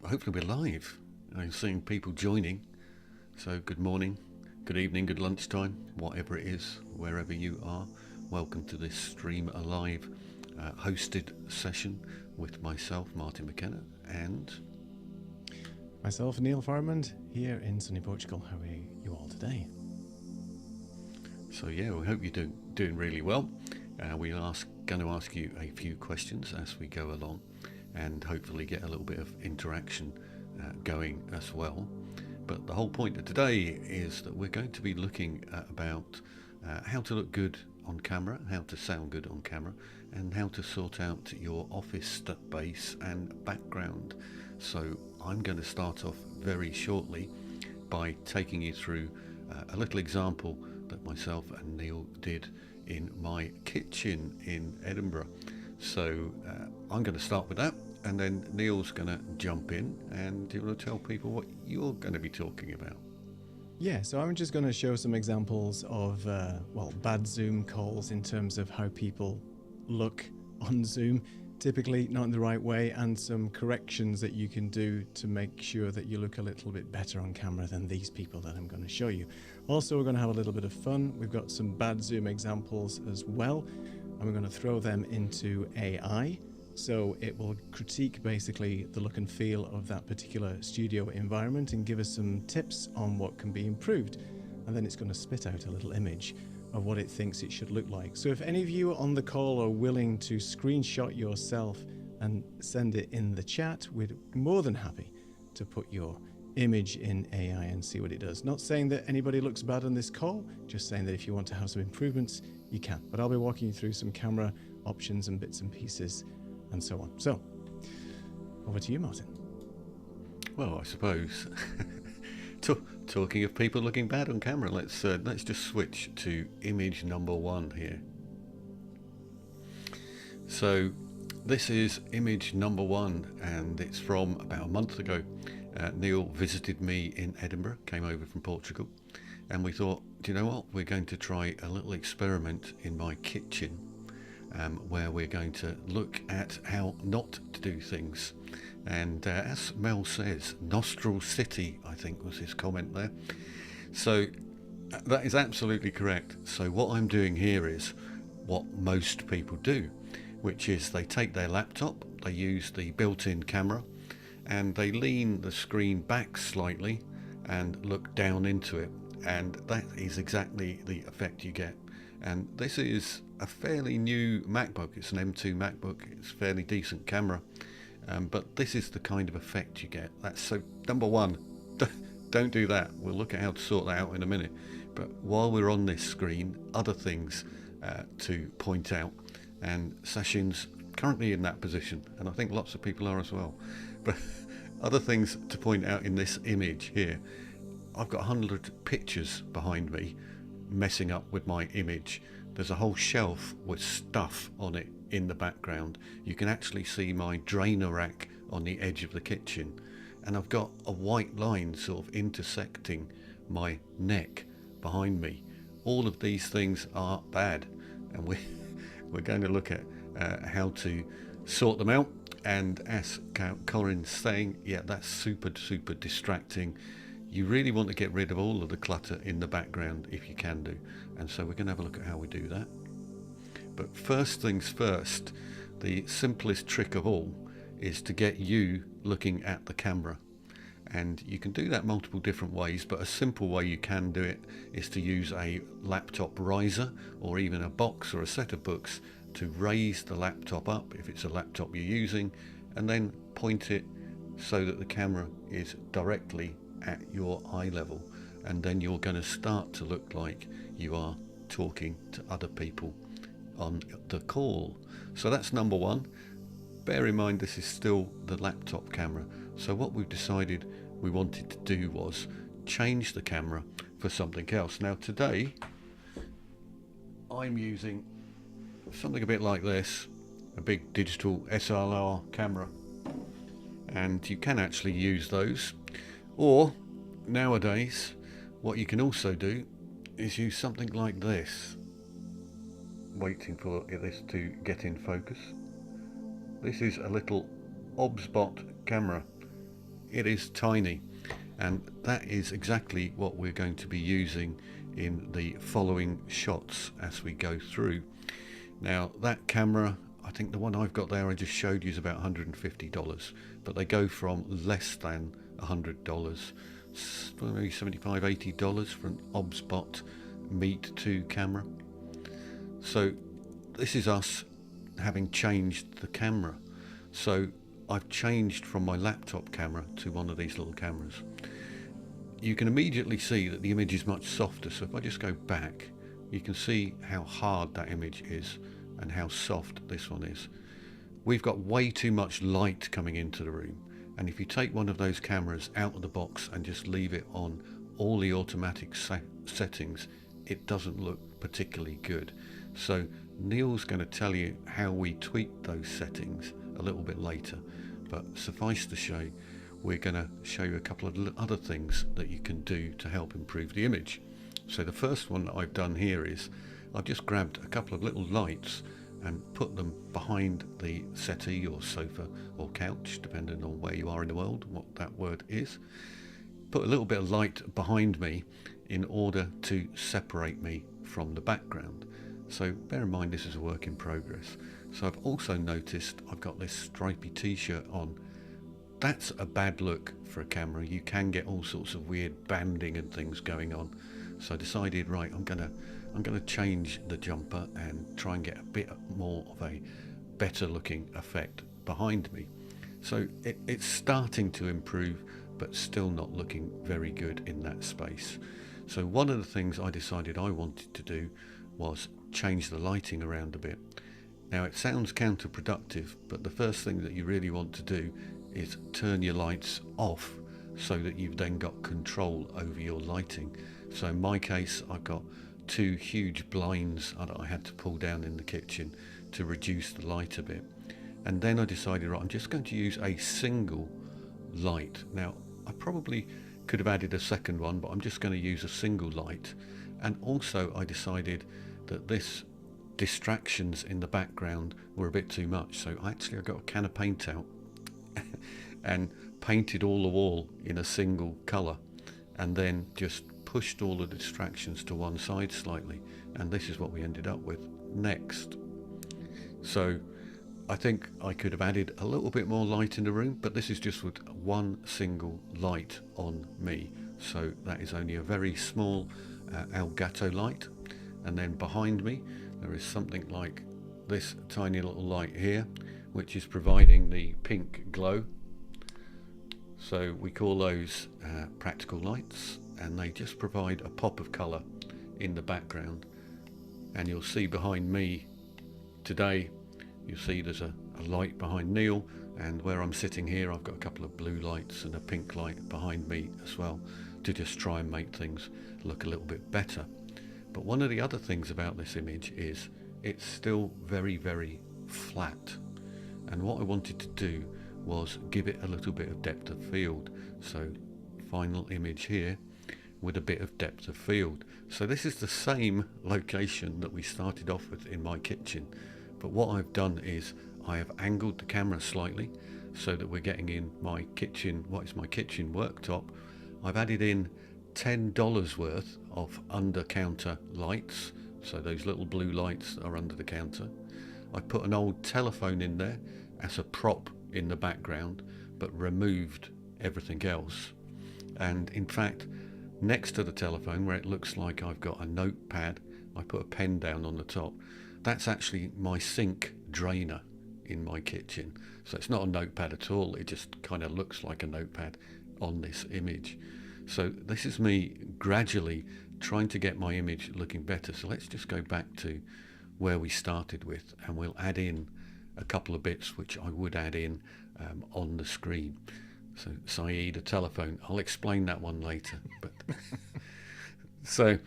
Hopefully we're live. I'm seeing people joining. So good morning, good evening, good lunchtime, whatever it is, wherever you are. Welcome to this Stream Alive hosted session with myself, Martin McKenna, and myself, Neil Farmond, here in sunny Portugal. How are you all today? So yeah, we hope you're doing really well. We're going to ask you a few questions as we go along, and hopefully get a little bit of interaction going as well. But the whole point of today is that we're going to be looking at about how to look good on camera, how to sound good on camera, and how to sort out your office space and background. So I'm going to start off very shortly by taking you through a little example that myself and Neil did in my kitchen in Edinburgh. So I'm going to start with that, and then Neil's going to jump in and you want to tell people what you're going to be talking about. Yeah, so I'm just going to show some examples of, bad Zoom calls in terms of how people look on Zoom, typically not in the right way, and some corrections that you can do to make sure that you look a little bit better on camera than these people that I'm going to show you. Also, we're going to have a little bit of fun. We've got some bad Zoom examples as well, and we're going to throw them into AI. So it will critique basically the look and feel of that particular studio environment and give us some tips on what can be improved. And then it's going to spit out a little image of what it thinks it should look like. So if any of you on the call are willing to screenshot yourself and send it in the chat, we're more than happy to put your image in AI and see what it does. Not saying that anybody looks bad on this call, just saying that if you want to have some improvements, you can. But I'll be walking you through some camera options and bits and pieces and so on. So, over to you, Martin. Well, I suppose talking of people looking bad on camera, let's just switch to image number 1 here. So this is image number 1, and it's from about a month ago. Neil visited me in Edinburgh, came over from Portugal, and we thought, do you know what, we're going to try a little experiment in my kitchen, where we're going to look at how not to do things. And as Mel says, Nostril City, I think was his comment there. So that is absolutely correct. So what I'm doing here is what most people do, which is they take their laptop, they use the built-in camera, and they lean the screen back slightly and look down into it. And that is exactly the effect you get. And this is a fairly new MacBook. It's an M2 MacBook. It's a fairly decent camera, but this is the kind of effect you get. That's so number 1. Don't do that. We'll look at how to sort that out in a minute. But while we're on this screen, other things to point out. And Sachin's currently in that position, and I think lots of people are as well. But other things to point out in this image here. I've got 100 pictures behind me messing up with my image. There's a whole shelf with stuff on it in the background. You can actually see my drainer rack on the edge of the kitchen, and I've got a white line sort of intersecting my neck behind me. All of these things are bad, and we're going to look at how to sort them out. And as Corin's saying, yeah, that's super distracting. You really want to get rid of all of the clutter in the background if you can do. And so we're going to have a look at how we do that. But first things first, the simplest trick of all is to get you looking at the camera. And you can do that multiple different ways, but a simple way you can do it is to use a laptop riser, or even a box or a set of books, to raise the laptop up if it's a laptop you're using, and then point it so that the camera is directly at your eye level, and then you're going to start to look like you are talking to other people on the call. So that's number 1. Bear in mind this is still the laptop camera. So what we've decided we wanted to do was change the camera for something else. Now today I'm using something a bit like this, a big digital SLR camera, and you can actually use those. Or nowadays what you can also do is use something like this. Waiting for this to get in focus. This is a little OBSBot camera, it is tiny, and that is exactly what we're going to be using in the following shots as we go through. Now that camera, I think the one I've got there I just showed you is about $150, but they go from less than $100, maybe $75, $80 for an OBSBot Meet 2 camera. So this is us having changed the camera. So I've changed from my laptop camera to one of these little cameras. You can immediately see that the image is much softer. So if I just go back, you can see how hard that image is and how soft this one is. We've got way too much light coming into the room, and if you take one of those cameras out of the box and just leave it on all the automatic settings, it doesn't look particularly good. So Neil's going to tell you how we tweak those settings a little bit later, but suffice to say, we're going to show you a couple of other things that you can do to help improve the image. So the first one that I've done here is I've just grabbed a couple of little lights and put them behind the settee or sofa or couch, depending on where you are in the world, what that word is. Put a little bit of light behind me in order to separate me from the background. So bear in mind this is a work in progress. So I've also noticed I've got this stripy t-shirt on. That's a bad look for a camera. You can get all sorts of weird banding and things going on. So I decided, right, I'm gonna change the jumper and try and get a bit more of a better looking effect behind me. So it's starting to improve, but still not looking very good in that space. So one of the things I decided I wanted to do was change the lighting around a bit. Now it sounds counterproductive, but the first thing that you really want to do is turn your lights off so that you've then got control over your lighting. So in my case, I've got two huge blinds that I had to pull down in the kitchen to reduce the light a bit. And then I decided, right, I'm just going to use a single light. Now I probably could have added a second one, but I'm just going to use a single light. And also I decided that this distractions in the background were a bit too much, so I got a can of paint out and painted all the wall in a single colour, and then just pushed all the distractions to one side slightly, and this is what we ended up with next. So I think I could have added a little bit more light in the room, but this is just with one single light on me, so that is only a very small Elgato light. And then behind me there is something like this tiny little light here, which is providing the pink glow. So we call those practical lights, and they just provide a pop of colour in the background. And you'll see behind me today, you'll see there's a light behind Neil, and where I'm sitting here I've got a couple of blue lights and a pink light behind me as well, to just try and make things look a little bit better. But one of the other things about this image is it's still very, very flat, and what I wanted to do was give it a little bit of depth of field. So final image here with a bit of depth of field. So this is the same location that we started off with in my kitchen, but what I've done is I have angled the camera slightly so that we're getting in my kitchen, what is my kitchen worktop. I've added in $10 worth of under counter lights, so those little blue lights are under the counter. I put an old telephone in there as a prop in the background, but removed everything else. And in fact, next to the telephone, where it looks like I've got a notepad, I put a pen down on the top. That's actually my sink drainer in my kitchen. So it's not a notepad at all, it just kind of looks like a notepad on this image. So this is me gradually trying to get my image looking better. So let's just go back to where we started with, and we'll add in a couple of bits which I would add in on the screen. So Saeed, a telephone, I'll explain that one later. But so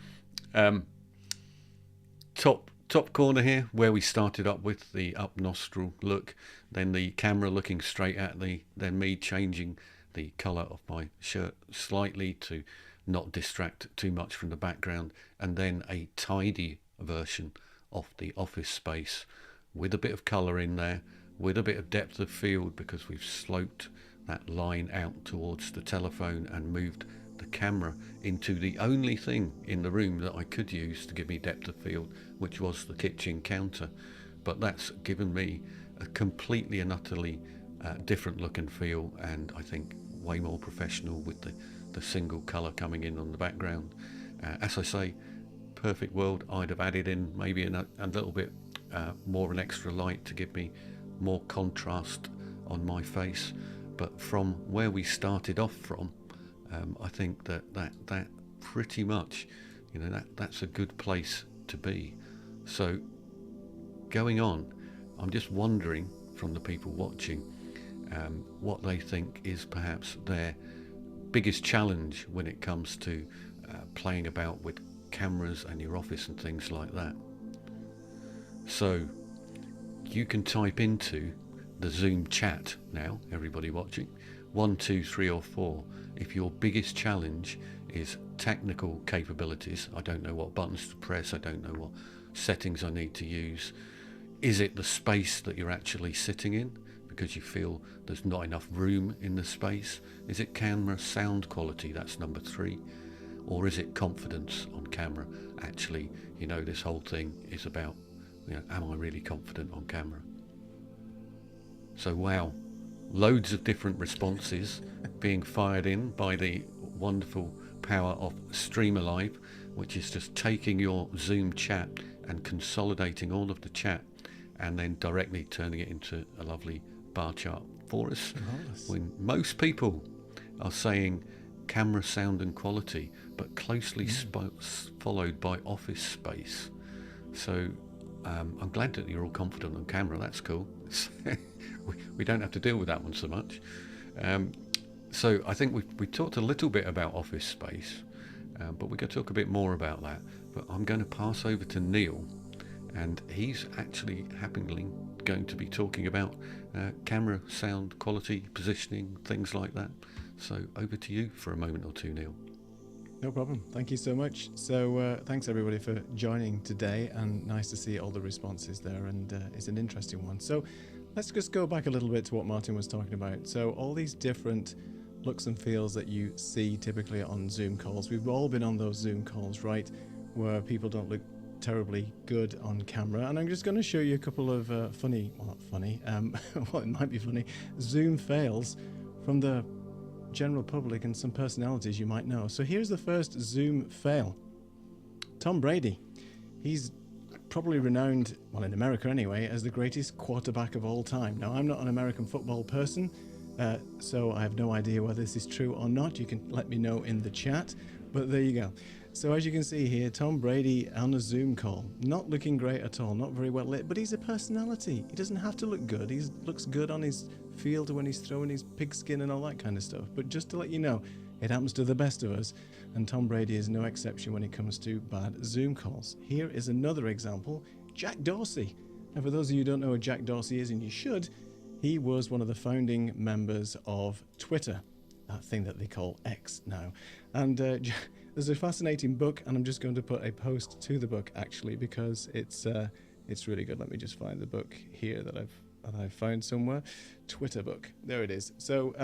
top corner here, where we started up with the up nostril look, then the camera looking straight at me, then me changing the colour of my shirt slightly to not distract too much from the background, and then a tidy version of the office space with a bit of colour in there, with a bit of depth of field because we've sloped that line out towards the telephone and moved the camera into the only thing in the room that I could use to give me depth of field, which was the kitchen counter. But that's given me a completely and utterly different look and feel, and I think way more professional with the single colour coming in on the background. As I say, perfect world, I'd have added in maybe a little bit more of an extra light to give me more contrast on my face. But from where we started off from, I think that pretty much, that's a good place to be. So going on, I'm just wondering from the people watching what they think is perhaps their biggest challenge when it comes to playing about with cameras and your office and things like that. So you can type into the Zoom chat now, everybody watching, 1, 2, 3 or 4 if your biggest challenge is technical capabilities. I don't know what buttons to press, I don't know what settings I need to use. Is it the space that you're actually sitting in because you feel there's not enough room in the space? Is it camera sound quality? That's number 3. Or is it confidence on camera? Actually, this whole thing is about, am I really confident on camera? So wow, loads of different responses being fired in by the wonderful power of Streamer Live, which is just taking your Zoom chat and consolidating all of the chat and then directly turning it into a lovely bar chart for us. When most people are saying camera sound and quality, but closely followed by office space. So I'm glad that you're all confident on camera. That's cool. We don't have to deal with that one so much. So I think we talked a little bit about office space, but we're going to talk a bit more about that. But I'm going to pass over to Neil, and he's actually happily going to be talking about camera sound quality, positioning, things like that. So over to you for a moment or two, Neil. No problem. Thank you so much. So thanks everybody for joining today, and nice to see all the responses there, and it's an interesting one. So let's just go back a little bit to what Martin was talking about. So all these different looks and feels that you see typically on Zoom calls. We've all been on those Zoom calls, right, where people don't look terribly good on camera. And I'm just going to show you a couple of funny, well not funny, well it might be funny, Zoom fails from the general public and some personalities you might know. So here's the first Zoom fail. Tom Brady. He's probably renowned, well in America anyway, as the greatest quarterback of all time. Now I'm not an American football person, so I have no idea whether this is true or not. You can let me know in the chat, but there you go. So as you can see here, Tom Brady on a Zoom call, not looking great at all, not very well lit, but he's a personality. He doesn't have to look good. He looks good on his field when he's throwing his pigskin and all that kind of stuff. But just to let you know, it happens to the best of us, and Tom Brady is no exception when it comes to bad Zoom calls. Here is another example, Jack Dorsey. And for those of you who don't know who Jack Dorsey is, and you should, he was one of the founding members of Twitter, that thing that they call X now. And there's a fascinating book, and I'm just going to put a post to the book actually, because it's really good. Let me just find the book here that I've found somewhere. Twitter book, there it is. So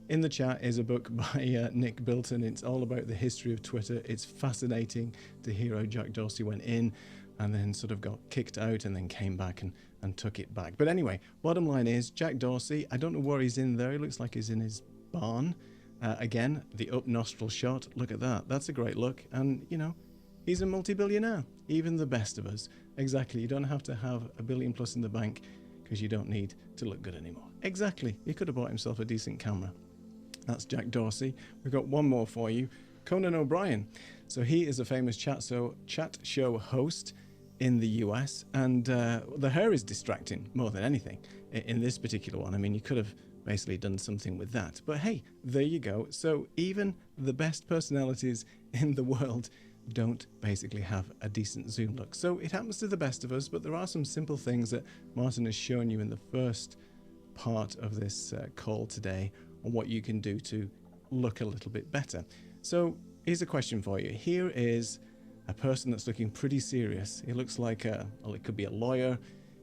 in the chat is a book by Nick Bilton. It's all about the history of Twitter. It's fascinating to hear how Jack Dorsey went in and then sort of got kicked out and then came back and took it back. But anyway, bottom line is Jack Dorsey, I don't know where he's in there. He looks like he's in his barn. Again, the up nostril shot, look at that. That's a great look. And, he's a multi-billionaire, even the best of us. Exactly, you don't have to have $1 billion plus in the bank because you don't need to look good anymore. Exactly, he could have bought himself a decent camera. That's Jack Dorsey. We've got one more for you, Conan O'Brien. So he is a famous chat show host in the US, and the hair is distracting more than anything in this particular one. I mean, you could have basically done something with that. But hey, there you go. So even the best personalities in the world don't basically have a decent Zoom look. So it happens to the best of us, but there are some simple things that Martin has shown you in the first part of this call today on what you can do to look a little bit better. So here's a question for you. Here is a person that's looking pretty serious. He looks like it could be a lawyer,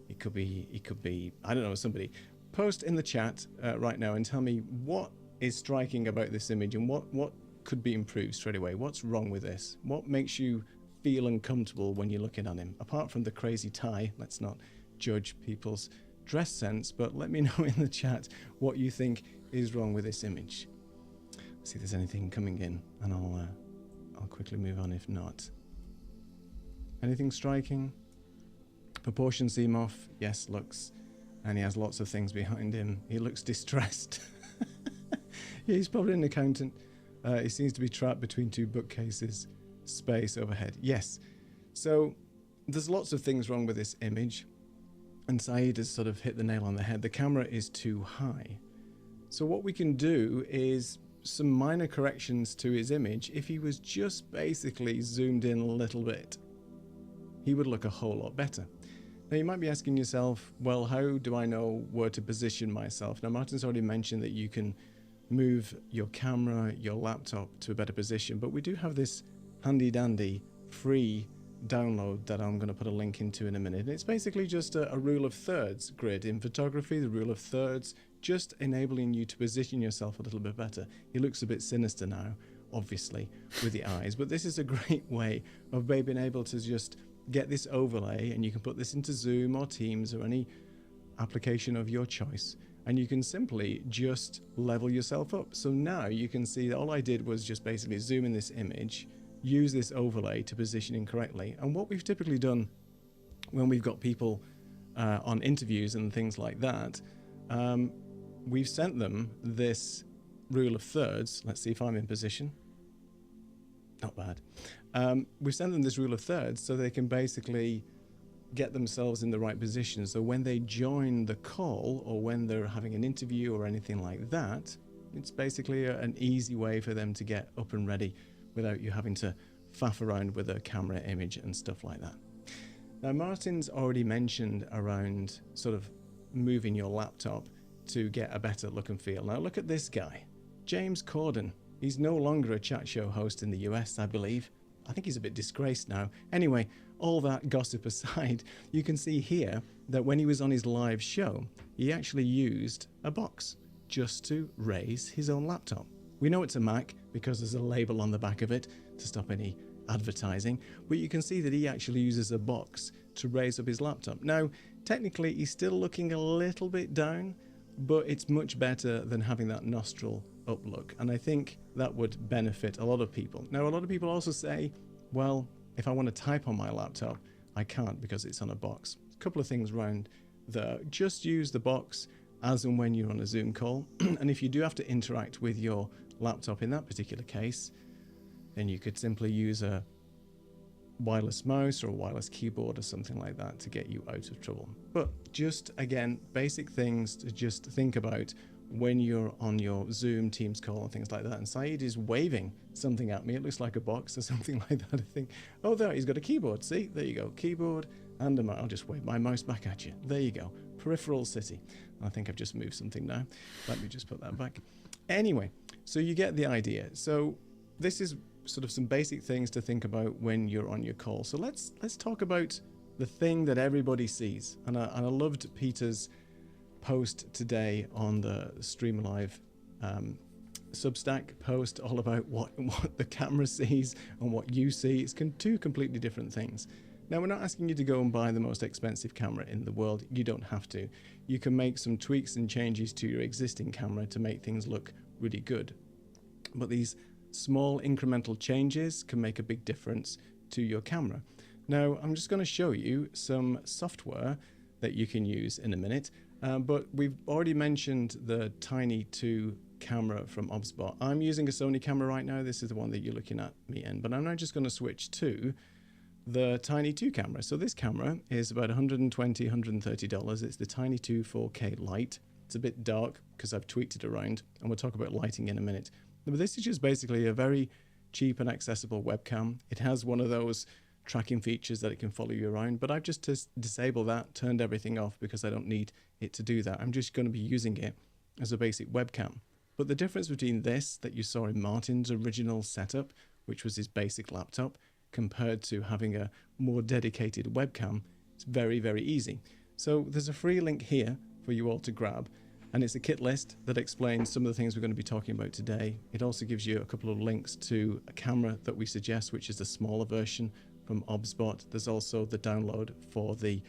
it could be, I don't know, somebody. post in the chat right now and tell me what is striking about this image and what could be improved straight away. What's wrong with this? What makes you feel uncomfortable when you're looking at him? Apart from the crazy tie, let's not judge people's dress sense, but let me know in the chat what you think is wrong with this image. See if there's anything coming in, and I'll quickly move on if not. Anything striking? Proportions seem off. Yes, looks, and he has lots of things behind him. He looks distressed. Yeah, he's probably an accountant. He seems to be trapped between two bookcases. Space overhead. Yes. So there's lots of things wrong with this image, and Saeed has sort of hit the nail on the head. The camera is too high. So what we can do is some minor corrections to his image. If he was just basically zoomed in a little bit, he would look a whole lot better. Now you might be asking yourself, well, how do I know where to position myself? Now Martin's already mentioned that you can move your camera, your laptop to a better position, but we do have this handy dandy free download that I'm going to put a link into in a minute. And it's basically just a rule of thirds grid in photography, the rule of thirds, just enabling you to position yourself a little bit better. He looks a bit sinister now, obviously, with the eyes, but this is a great way of being able to just get this overlay, and you can put this into Zoom or Teams or any application of your choice, and you can simply just level yourself up. So now you can see that all I did was just basically zoom in this image, use this overlay to position incorrectly. And what we've typically done when we've got people on interviews and things like that, we've sent them this rule of thirds. Let's see if I'm in position. Not bad. We've sent them this rule of thirds so they can basically get themselves in the right position. So when they join the call or when they're having an interview or anything like that, it's basically an easy way for them to get up and ready without you having to faff around with a camera image and stuff like that. Now Martin's already mentioned around sort of moving your laptop to get a better look and feel. Now look at this guy, James Corden. He's no longer a chat show host in the US, I believe. I think he's a bit disgraced now. Anyway, all that gossip aside, you can see here that when he was on his live show, he actually used a box just to raise his own laptop. We know it's a Mac because there's a label on the back of it to stop any advertising, but you can see that he actually uses a box to raise up his laptop. Now, technically, he's still looking a little bit down, but it's much better than having that nostril up look, and I think that would benefit a lot of people. Now, a lot of people also say, well, if I want to type on my laptop, I can't because it's on a box. A couple of things around there. Just use the box as and when you're on a Zoom call, and if you do have to interact with your laptop in that particular case, then you could simply use a wireless mouse or a wireless keyboard or something like that to get you out of trouble. But just again, basic things to just think about when you're on your Zoom, Teams call and things like that. And Saeed is waving something at me. It looks like a box or something like that. I think, oh, there, he's got a keyboard. See, there you go, keyboard and a mouse. I'll just wave my mouse back at you. There you go, peripheral city. I think I've just moved something now. Let me just put that back. Anyway, so you get the idea. So this is sort of some basic things to think about when you're on your call. So let's talk about the thing that everybody sees. And I loved Peter's post today on the Stream Live Substack post, all about what the camera sees and what you see. It's two completely different things. Now, we're not asking you to go and buy the most expensive camera in the world. You don't have to. You can make some tweaks and changes to your existing camera to make things look really good. But these small incremental changes can make a big difference to your camera. Now, I'm just going to show you some software that you can use in a minute, but we've already mentioned the Tiny 2 camera from OBSBot. I'm using a Sony camera right now. This is the one that you're looking at me in, but I'm now just going to switch to the Tiny 2 camera. So this camera is about $120, $130. It's the Tiny 2 4K Lite. It's a bit dark because I've tweaked it around, and we'll talk about lighting in a minute. But this is just basically a very cheap and accessible webcam. It has one of those tracking features that it can follow you around, but I've just disabled that, turned everything off because I don't need it to do that. I'm just going to be using it as a basic webcam. But the difference between this that you saw in Martin's original setup, which was his basic laptop, compared to having a more dedicated webcam, it's very, very easy. So there's a free link here for you all to grab. And it's a kit list that explains some of the things we're going to be talking about today. It also gives you a couple of links to a camera that we suggest, which is the smaller version from OBSBot. There's also the download for the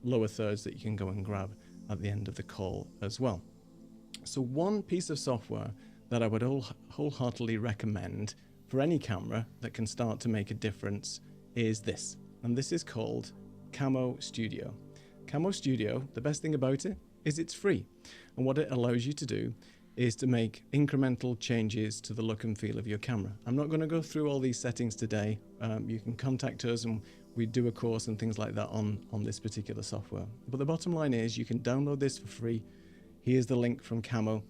lower thirds that you can go and grab at the end of the call as well. So one piece of software that I would wholeheartedly recommend for any camera that can start to make a difference is this. And this is called Camo Studio. Camo Studio, the best thing about it is it's free. And what it allows you to do is to make incremental changes to the look and feel of your camera. I'm not going to go through all these settings today. You can contact us and we do a course and things like that on this particular software. But the bottom line is you can download this for free. Here's the link from Camo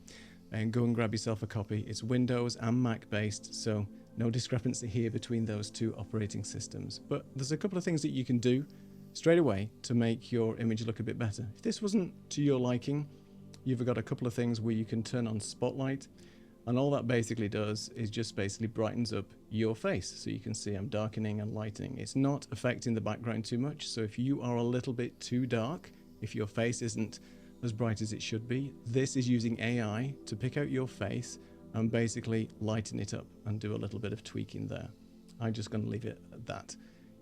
and go and grab yourself a copy. It's Windows and Mac based, so no discrepancy here between those two operating systems. But there's a couple of things that you can do straight away to make your image look a bit better. If this wasn't to your liking, you've got a couple of things where you can turn on spotlight, and all that basically does is just basically brightens up your face. So you can see I'm darkening and lightening. It's not affecting the background too much. So if you are a little bit too dark, if your face isn't as bright as it should be, this is using AI to pick out your face and basically lighten it up and do a little bit of tweaking there. I'm just going to leave it at that.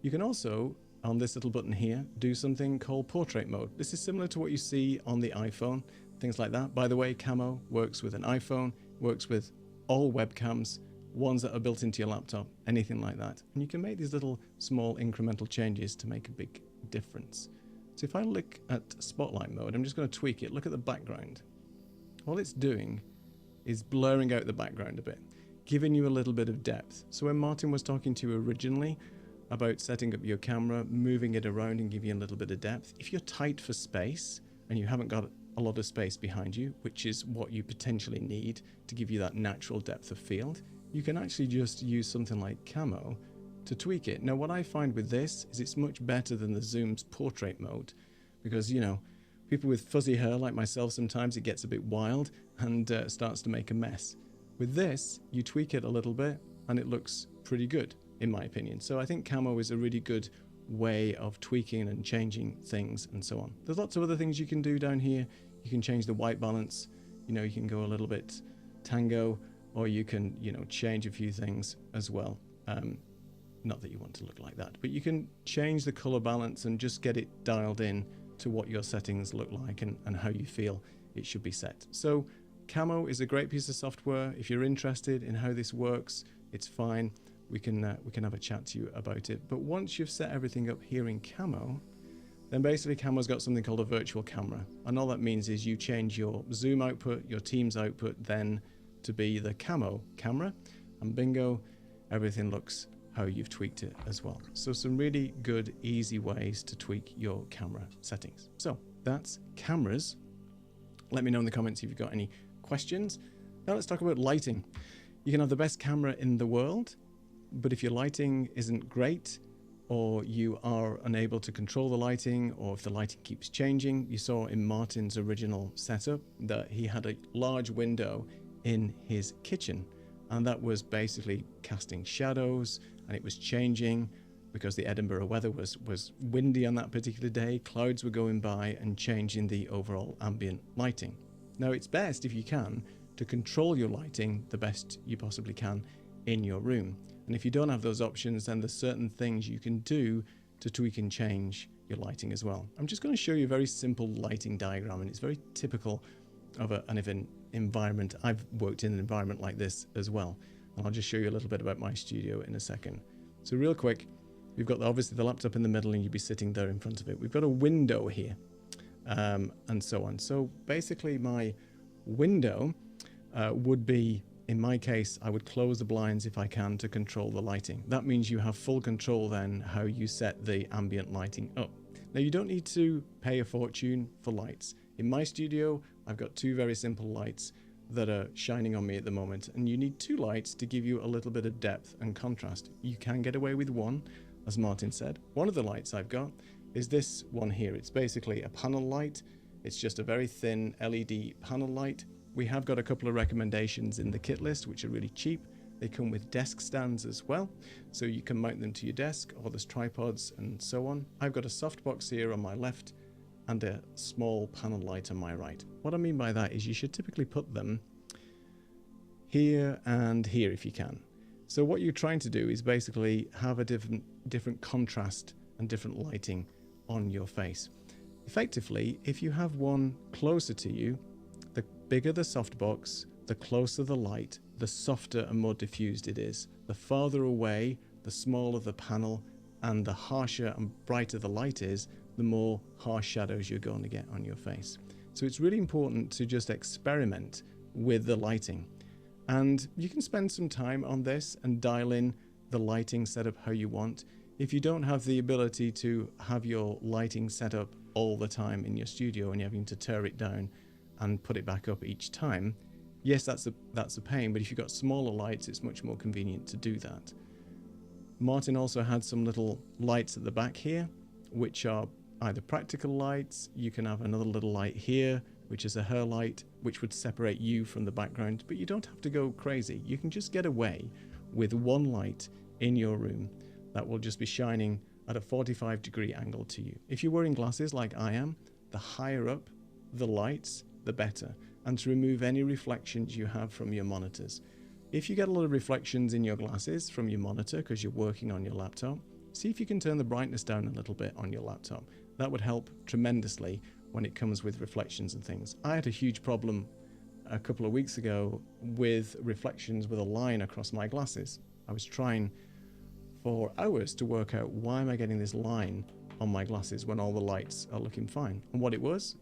You can also, on this little button here, do something called portrait mode. This is similar to what you see on the iPhone, things like that. By the way, Camo works with an iPhone, works with all webcams, ones that are built into your laptop, anything like that. And you can make these little small incremental changes to make a big difference. So if I look at spotlight mode, I'm just going to tweak it. Look at the background. All it's doing is blurring out the background a bit, giving you a little bit of depth. So when Martin was talking to you originally about setting up your camera, moving it around and giving you a little bit of depth, if you're tight for space and you haven't got a lot of space behind you, which is what you potentially need to give you that natural depth of field, you can actually just use something like Camo to tweak it. Now, what I find with this is it's much better than the Zoom's portrait mode because, you know, people with fuzzy hair like myself, sometimes it gets a bit wild and starts to make a mess. With this, you tweak it a little bit and it looks pretty good, in my opinion. So I think Camo is a really good way of tweaking and changing things and so on. There's lots of other things you can do down here. You can change the white balance. You know, you can go a little bit tango, or you can, you know, change a few things as well. Not that you want to look like that, but you can change the color balance and just get it dialed in to what your settings look like and how you feel it should be set. So Camo is a great piece of software. If you're interested in how this works, it's fine. We can have a chat to you about it. But once you've set everything up here in Camo, then basically Camo's got something called a virtual camera. And all that means is you change your Zoom output, your Teams output, then to be the Camo camera, and bingo, everything looks how you've tweaked it as well. So some really good, easy ways to tweak your camera settings. So that's cameras. Let me know in the comments if you've got any questions. Now let's talk about lighting. You can have the best camera in the world, but if your lighting isn't great, or you are unable to control the lighting, or if the lighting keeps changing, you saw in Martin's original setup that he had a large window in his kitchen, and that was basically casting shadows, and it was changing because the Edinburgh weather was windy on that particular day. Clouds were going by and changing the overall ambient lighting. Now, it's best, if you can, to control your lighting the best you possibly can in your room. And if you don't have those options, then there's certain things you can do to tweak and change your lighting as well. I'm just going to show you a very simple lighting diagram, and it's very typical of an environment. I've worked in an environment like this as well, and I'll just show you a little bit about my studio in a second. So real quick, we've got obviously the laptop in the middle, and you'd be sitting there in front of it. We've got a window here, and so on. So basically my window would be, in my case, I would close the blinds if I can to control the lighting. That means you have full control then how you set the ambient lighting up. Now, you don't need to pay a fortune for lights. In my studio, I've got two very simple lights that are shining on me at the moment, and you need two lights to give you a little bit of depth and contrast. You can get away with one, as Martin said. One of the lights I've got is this one here. It's basically a panel light. It's just a very thin LED panel light. We have got a couple of recommendations in the kit list, which are really cheap. They come with desk stands as well, so you can mount them to your desk, or there's tripods and so on. I've got a softbox here on my left and a small panel light on my right. What I mean by that is you should typically put them here and here if you can. So what you're trying to do is basically have a different contrast and different lighting on your face. Effectively, if you have one closer to you, the bigger the softbox, the closer the light, the softer and more diffused it is. The farther away, the smaller the panel, and the harsher and brighter the light is, the more harsh shadows you're going to get on your face. So it's really important to just experiment with the lighting. And you can spend some time on this and dial in the lighting setup how you want. If you don't have the ability to have your lighting set up all the time in your studio and you're having to tear it down and put it back up each time, yes, that's a pain, but if you've got smaller lights, it's much more convenient to do that. Martin also had some little lights at the back here, which are either practical lights. You can have another little light here, which is a hair light, which would separate you from the background, but you don't have to go crazy. You can just get away with one light in your room that will just be shining at a 45-degree angle to you. If you're wearing glasses like I am, the higher up the lights, the better, and to remove any reflections you have from your monitors. If you get a lot of reflections in your glasses from your monitor because you're working on your laptop, see if you can turn the brightness down a little bit on your laptop. That would help tremendously when it comes with reflections and things. I had a huge problem a couple of weeks ago with reflections with a line across my glasses. I was trying for hours to work out why am I getting this line on my glasses when all the lights are looking fine. And what it was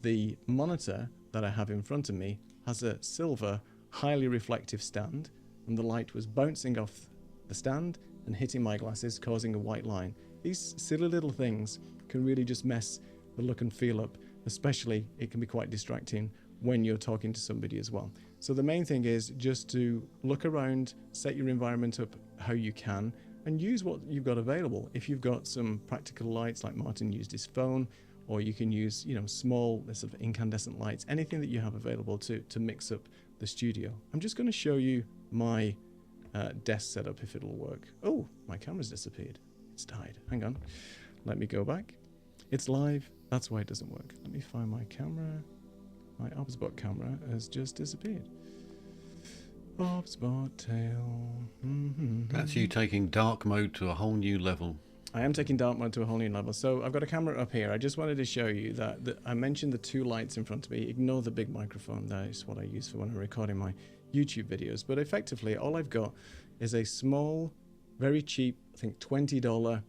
the monitor that I have in front of me has a silver, highly reflective stand, and the light was bouncing off the stand and hitting my glasses, causing a white line. These silly little things can really just mess the look and feel up, especially it can be quite distracting when you're talking to somebody as well. So the main thing is just to look around, set your environment up how you can, and use what you've got available. If you've got some practical lights like Martin used his phone, or you can use small sort of incandescent lights, anything that you have available to mix up the studio. I'm just going to show you my desk setup if it'll work. Oh, my camera's disappeared. It's died. Hang on. Let me go back. It's live. That's why it doesn't work. Let me find my camera. My OBSBot camera has just disappeared. OBSBot tail. That's you taking dark mode to a whole new level. I am taking dark mode to a whole new level. So I've got a camera up here. I just wanted to show you that I mentioned the two lights in front of me. Ignore the big microphone. That is what I use for when I'm recording my YouTube videos. But effectively, all I've got is a small, very cheap, I think $20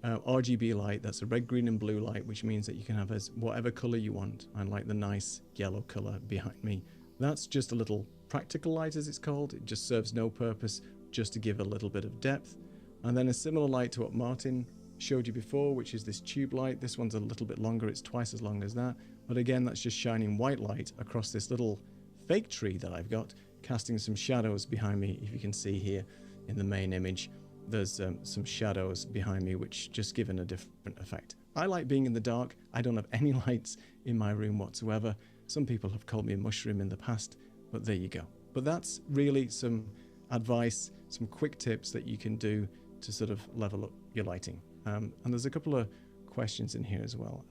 RGB light. That's a red, green, and blue light, which means that you can have as whatever color you want. I like the nice yellow color behind me. That's just a little practical light, as it's called. It just serves no purpose, just to give a little bit of depth. And then a similar light to what Martin showed you before, which is this tube light. This one's a little bit longer. It's twice as long as that. But again, that's just shining white light across this little fake tree that I've got, casting some shadows behind me. If you can see here in the main image, there's some shadows behind me, which just give it a different effect. I like being in the dark. I don't have any lights in my room whatsoever. Some people have called me a mushroom in the past, but there you go. But that's really some advice, some quick tips that you can do to sort of level up your lighting. And there's a couple of questions in here as well.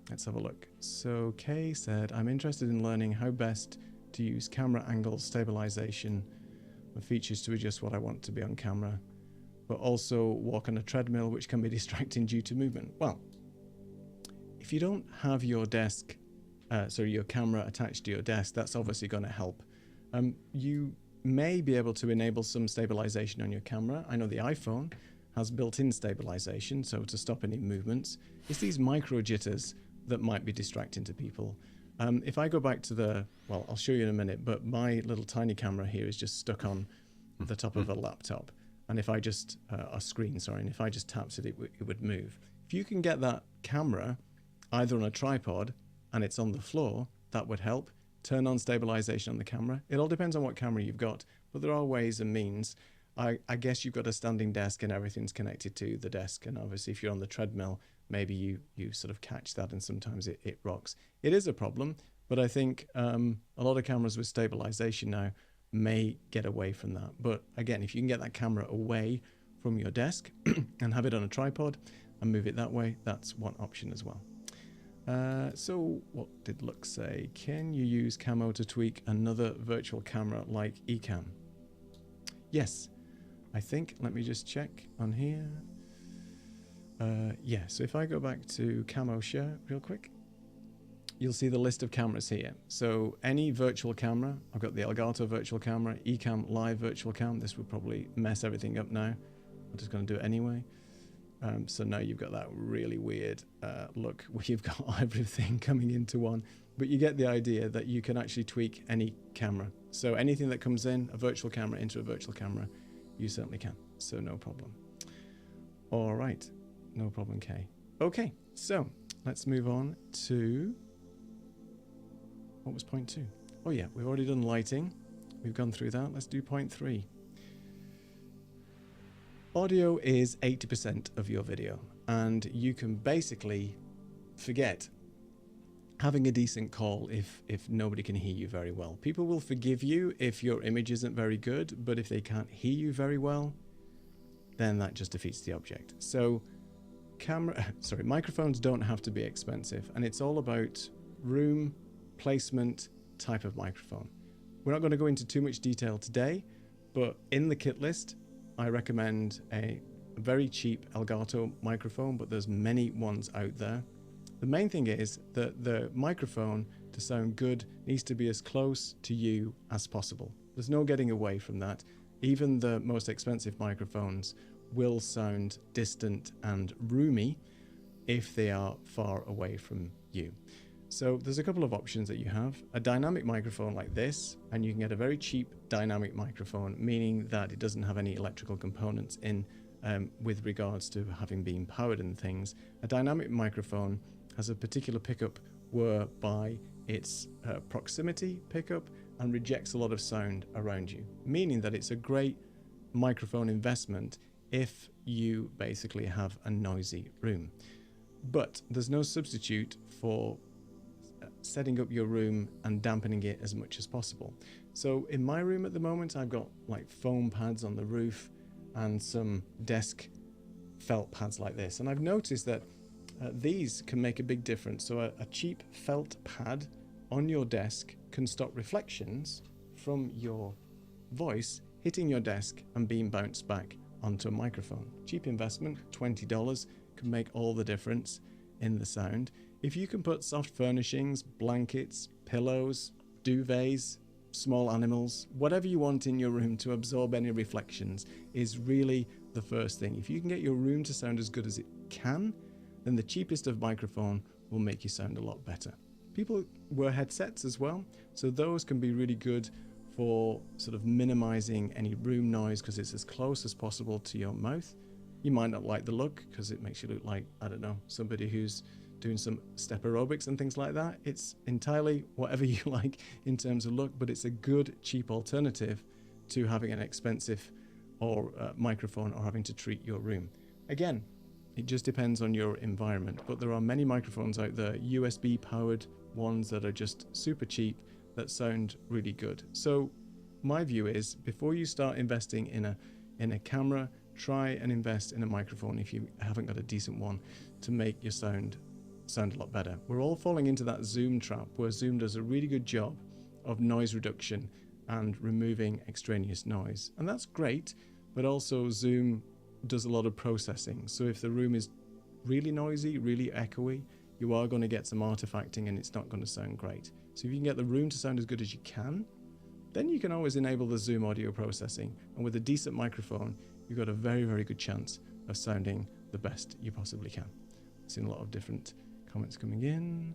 Let's have a look. So Kay said, I'm interested in learning how best to use camera angle stabilization and features to adjust what I want to be on camera, but also walk on a treadmill, which can be distracting due to movement. Well, if you don't have your desk, your camera attached to your desk, that's obviously going to help. You may be able to enable some stabilization on your camera. I know the iPhone has built-in stabilization, so to stop any movements. It's these micro jitters that might be distracting to people. If I go back to I'll show you in a minute, but my little tiny camera here is just stuck on the top of a laptop. And if I just, and if I just tapped it, it would move. If you can get that camera either on a tripod and it's on the floor, that would help. Turn on stabilization on the camera. It all depends on what camera you've got, but there are ways and means. I guess you've got a standing desk and everything's connected to the desk. And obviously if you're on the treadmill, maybe you sort of catch that and sometimes it rocks. It is a problem, but I think a lot of cameras with stabilization now may get away from that. But again, if you can get that camera away from your desk and have it on a tripod and move it that way, that's one option as well. So what did Luck say? Can you use Camo to tweak another virtual camera like Ecamm? Yes, I think. Let me just check on here. Yeah, so if I go back to Camo Share real quick, you'll see the list of cameras here. So any virtual camera, I've got the Elgato virtual camera, Ecamm Live virtual cam. This would probably mess everything up now. I'm just going to do it anyway. So now you've got that really weird look where you've got everything coming into one. But you get the idea that you can actually tweak any camera. So anything that comes in, a virtual camera into a virtual camera, you certainly can. So no problem. All right. No problem, Kay. Okay, so let's move on to... What was point 2? Oh yeah, we've already done lighting. We've gone through that. Let's do point 3. Audio is 80% of your video, and you can basically forget having a decent call if nobody can hear you very well. People will forgive you if your image isn't very good, but if they can't hear you very well, then that just defeats the object. So microphones don't have to be expensive, and it's all about room, placement, type of microphone. We're not going to go into too much detail today, but in the kit list, I recommend a very cheap Elgato microphone, but there's many ones out there. The main thing is that the microphone, to sound good, needs to be as close to you as possible. There's no getting away from that. Even the most expensive microphones will sound distant and roomy if they are far away from you. So there's a couple of options that you have. A dynamic microphone like this, and you can get a very cheap dynamic microphone, meaning that it doesn't have any electrical components in with regards to having been powered and things. A dynamic microphone has a particular pickup whereby it's proximity pickup and rejects a lot of sound around you, meaning that it's a great microphone investment if you basically have a noisy room. But there's no substitute for setting up your room and dampening it as much as possible. So in my room at the moment, I've got like foam pads on the roof and some desk felt pads like this. And I've noticed that these can make a big difference. So a cheap felt pad on your desk can stop reflections from your voice hitting your desk and being bounced back onto a microphone. Cheap investment, $20, can make all the difference in the sound. If you can put soft furnishings, blankets, pillows, duvets, small animals, whatever you want in your room to absorb any reflections is really the first thing. If you can get your room to sound as good as it can, then the cheapest of microphone will make you sound a lot better. People wear headsets as well, so those can be really good for sort of minimizing any room noise because it's as close as possible to your mouth. You might not like the look because it makes you look like, I don't know, somebody who's doing some step aerobics and things like that. It's entirely whatever you like in terms of look, but it's a good cheap alternative to having an expensive or microphone or having to treat your room. Again, it just depends on your environment, but there are many microphones out there, USB powered ones that are just super cheap that sound really good. So my view is before you start investing in a camera, try and invest in a microphone if you haven't got a decent one to make your sound a lot better. We're all falling into that Zoom trap where Zoom does a really good job of noise reduction and removing extraneous noise. And that's great, but also Zoom does a lot of processing. So if the room is really noisy, really echoey, you are going to get some artifacting and it's not going to sound great. So if you can get the room to sound as good as you can, then you can always enable the Zoom audio processing. And with a decent microphone, you've got a very, very good chance of sounding the best you possibly can. I've seen a lot of different comments coming in.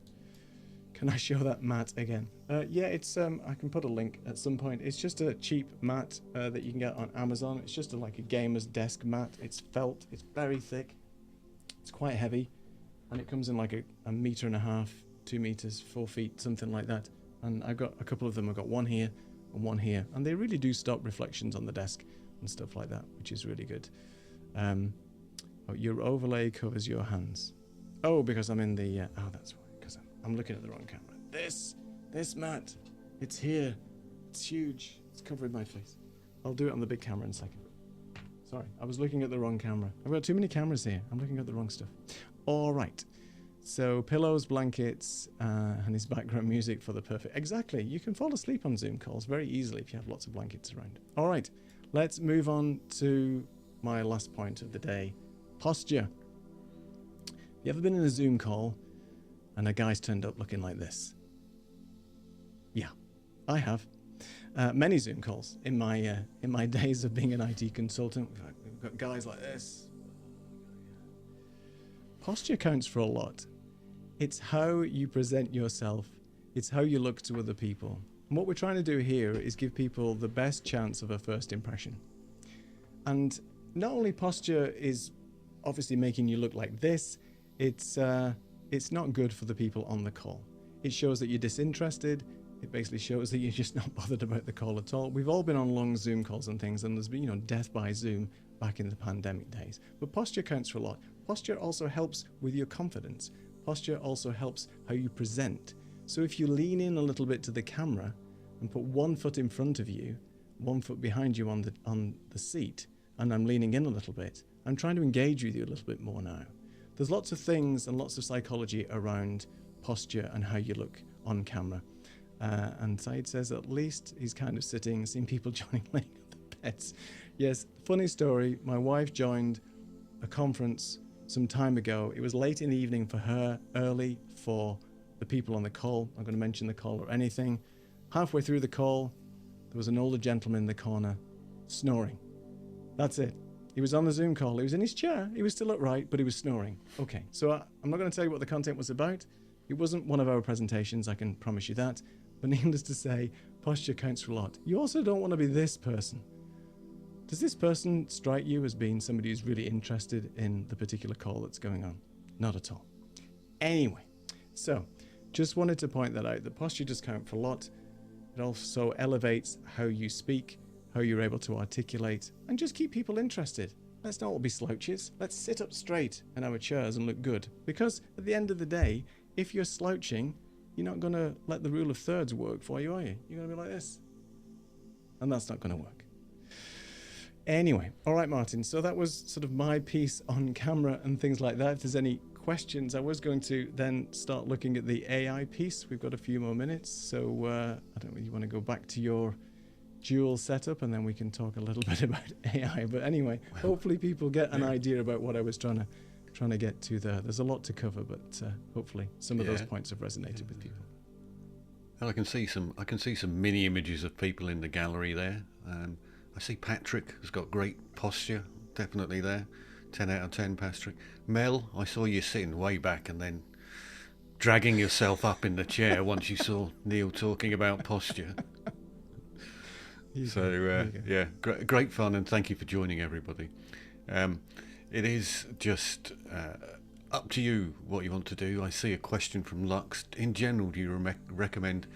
Can I show that mat again? Yeah, it's I can put a link at some point. It's just a cheap mat that you can get on Amazon. It's just like a gamer's desk mat. It's felt, it's very thick, it's quite heavy, and it comes in like a meter and a half, 2 meters, 4 feet, something like that. And I've got a couple of them. I've got one here and one here, and they really do stop reflections on the desk and stuff like that, which is really good. Oh, your overlay covers your hands. Oh, because I'm in the oh, that's why, because I'm looking at the wrong camera. This mat, it's here, it's huge, it's covering my face. I'll do it on the big camera in a second. Sorry, I was looking at the wrong camera. I've got too many cameras here. I'm looking at the wrong stuff. All right, So pillows, blankets, and his background music for the perfect. Exactly. You can fall asleep on Zoom calls very easily if you have lots of blankets around. All right, let's move on to my last point of the day. Posture. You ever been in a Zoom call and a guy's turned up looking like this? Yeah, I have. Many Zoom calls in my days of being an IT consultant. We've got guys like this. Posture counts for a lot. It's how you present yourself. It's how you look to other people. And what we're trying to do here is give people the best chance of a first impression. And not only posture is obviously making you look like this, it's not good for the people on the call. It shows that you're disinterested. It basically shows that you're just not bothered about the call at all. We've all been on long Zoom calls and things, and there's been, death by Zoom back in the pandemic days. But posture counts for a lot. Posture also helps with your confidence. Posture also helps how you present. So if you lean in a little bit to the camera and put 1 foot in front of you, 1 foot behind you on the seat, and I'm leaning in a little bit, I'm trying to engage with you a little bit more now. There's lots of things and lots of psychology around posture and how you look on camera. And Saeed says at least he's kind of sitting, seeing people joining laying on the beds. Yes, funny story. My wife joined a conference some time ago. It was late in the evening for her, early for the people on the call. I'm not going to mention the call or anything. Halfway through the call, there was an older gentleman in the corner snoring. That's it. He was on the Zoom call. He was in his chair. He was still upright, but he was snoring. Okay, so I'm not going to tell you what the content was about. It wasn't one of our presentations, I can promise you that. But needless to say, posture counts for a lot. You also don't want to be this person. Does this person strike you as being somebody who's really interested in the particular call that's going on? Not at all. Anyway, so just wanted to point that out. The posture does count for a lot. It also elevates how you speak, how you're able to articulate, and just keep people interested. Let's not all be slouches. Let's sit up straight in our chairs and look good. Because at the end of the day, if you're slouching, you're not going to let the rule of thirds work for you, are you? You're going to be like this. And that's not going to work. Anyway, all right, Martin. So that was sort of my piece on camera and things like that. If there's any questions, I was going to then start looking at the AI piece. We've got a few more minutes. So I don't know if you want to go back to your dual setup and then we can talk a little bit about AI. But anyway, hopefully people get an idea about what I was trying to get to there. There's a lot to cover, but hopefully some of those points have resonated with people. And I can see some mini images of people in the gallery there. I see Patrick has got great posture, definitely there. 10 out of 10, Patrick. Mel, I saw you sitting way back and then dragging yourself up in the chair once you saw Neil talking about posture. Great fun, and thank you for joining everybody. It is just up to you what you want to do. I see a question from Lux. In general, do you recommend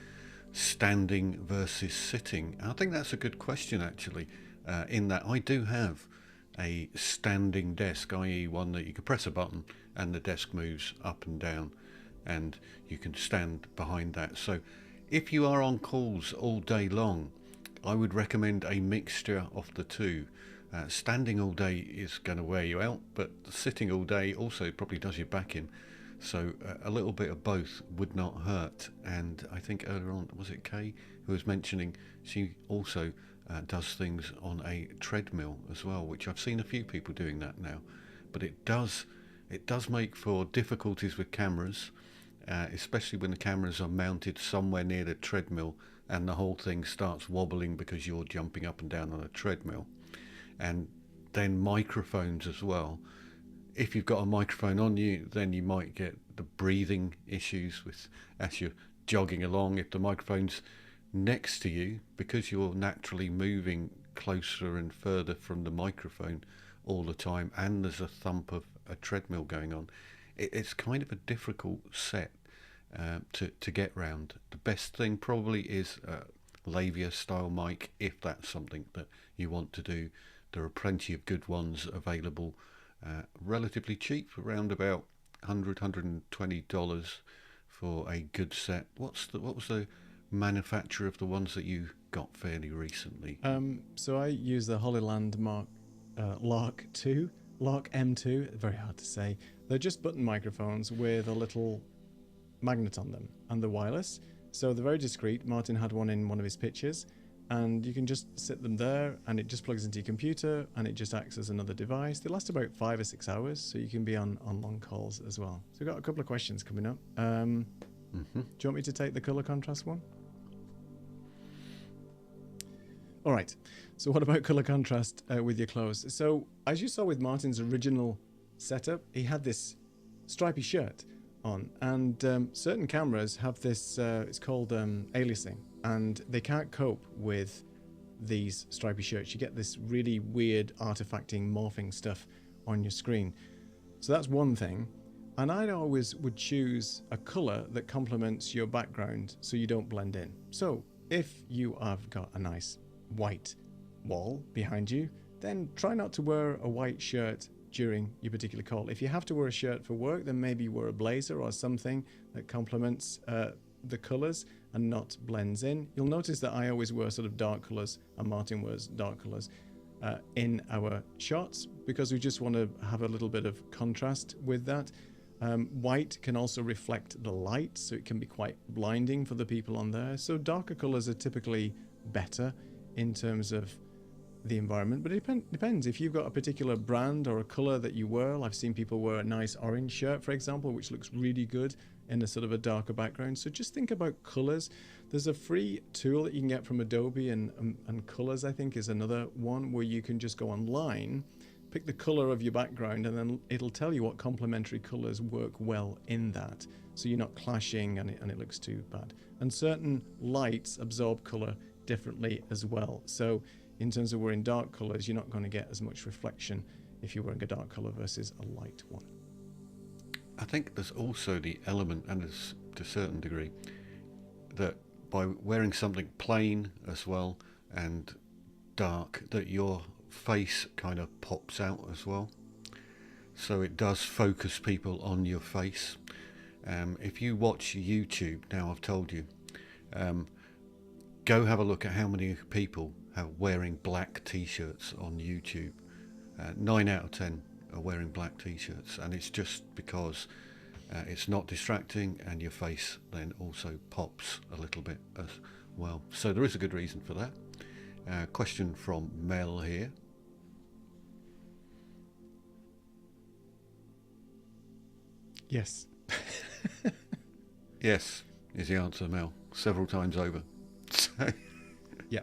standing versus sitting? I think that's a good question, actually, in that I do have a standing desk, i.e. one that you can press a button and the desk moves up and down and you can stand behind that. So if you are on calls all day long, I would recommend a mixture of the two. Standing all day is going to wear you out, but sitting all day also probably does your back in. So a little bit of both would not hurt. And I think earlier on, was it Kay who was mentioning she also does things on a treadmill as well, which I've seen a few people doing that now. But it does make for difficulties with cameras, especially when the cameras are mounted somewhere near the treadmill and the whole thing starts wobbling because you're jumping up and down on a treadmill. And then microphones as well. If you've got a microphone on you, then you might get the breathing issues as you're jogging along. If the microphone's next to you, because you're naturally moving closer and further from the microphone all the time, and there's a thump of a treadmill going on, it's kind of a difficult set to get round. The best thing probably is a lavia style mic, if that's something that you want to do. There are plenty of good ones available, relatively cheap, around about $120 for a good set. What was the manufacturer of the ones that you got fairly recently? So I use the Hollyland Lark M2, very hard to say, They're just button microphones with a little magnet on them, and they're wireless. So they're very discreet. Martin had one in one of his pictures, and you can just sit them there, and it just plugs into your computer, and it just acts as another device. They last about 5 or 6 hours, so you can be on long calls as well. So we've got a couple of questions coming up. Do you want me to take the color contrast one? All right. So what about color contrast with your clothes? So as you saw with Martin's original setup, he had this stripy shirt on, and certain cameras have this, it's called aliasing, and they can't cope with these stripy shirts. You get this really weird artifacting, morphing stuff on your screen. So that's one thing. And I always would choose a color that complements your background so you don't blend in. So if you have got a nice white wall behind you, then try not to wear a white shirt during your particular call. If you have to wear a shirt for work, then maybe wear a blazer or something that complements the colors and not blends in. You'll notice that I always wear sort of dark colors, and Martin wears dark colors in our shots, because we just want to have a little bit of contrast with that. White can also reflect the light, so it can be quite blinding for the people on there. So darker colors are typically better in terms of the environment, but it depends. If you've got a particular brand or a color that you wear, I've seen people wear a nice orange shirt, for example, which looks really good in a sort of a darker background. So just think about colors. There's a free tool that you can get from Adobe, and colors, I think, is another one where you can just go online, pick the color of your background, and then it'll tell you what complementary colors work well in that, so you're not clashing and it looks too bad. And certain lights absorb color differently as well. So in terms of wearing dark colors, you're not going to get as much reflection if you're wearing a dark color versus a light one. I think there's also the element, and to a certain degree, that by wearing something plain as well and dark, that your face kind of pops out as well. So it does focus people on your face. If you watch YouTube, now I've told you, go have a look at how many people are wearing black t-shirts on YouTube. 9 out of 10 are wearing black t-shirts, and it's just because it's not distracting, and your face then also pops a little bit as well. So there is a good reason for that. Question from Mel here. Yes. Yes is the answer, Mel, several times over. So, yeah,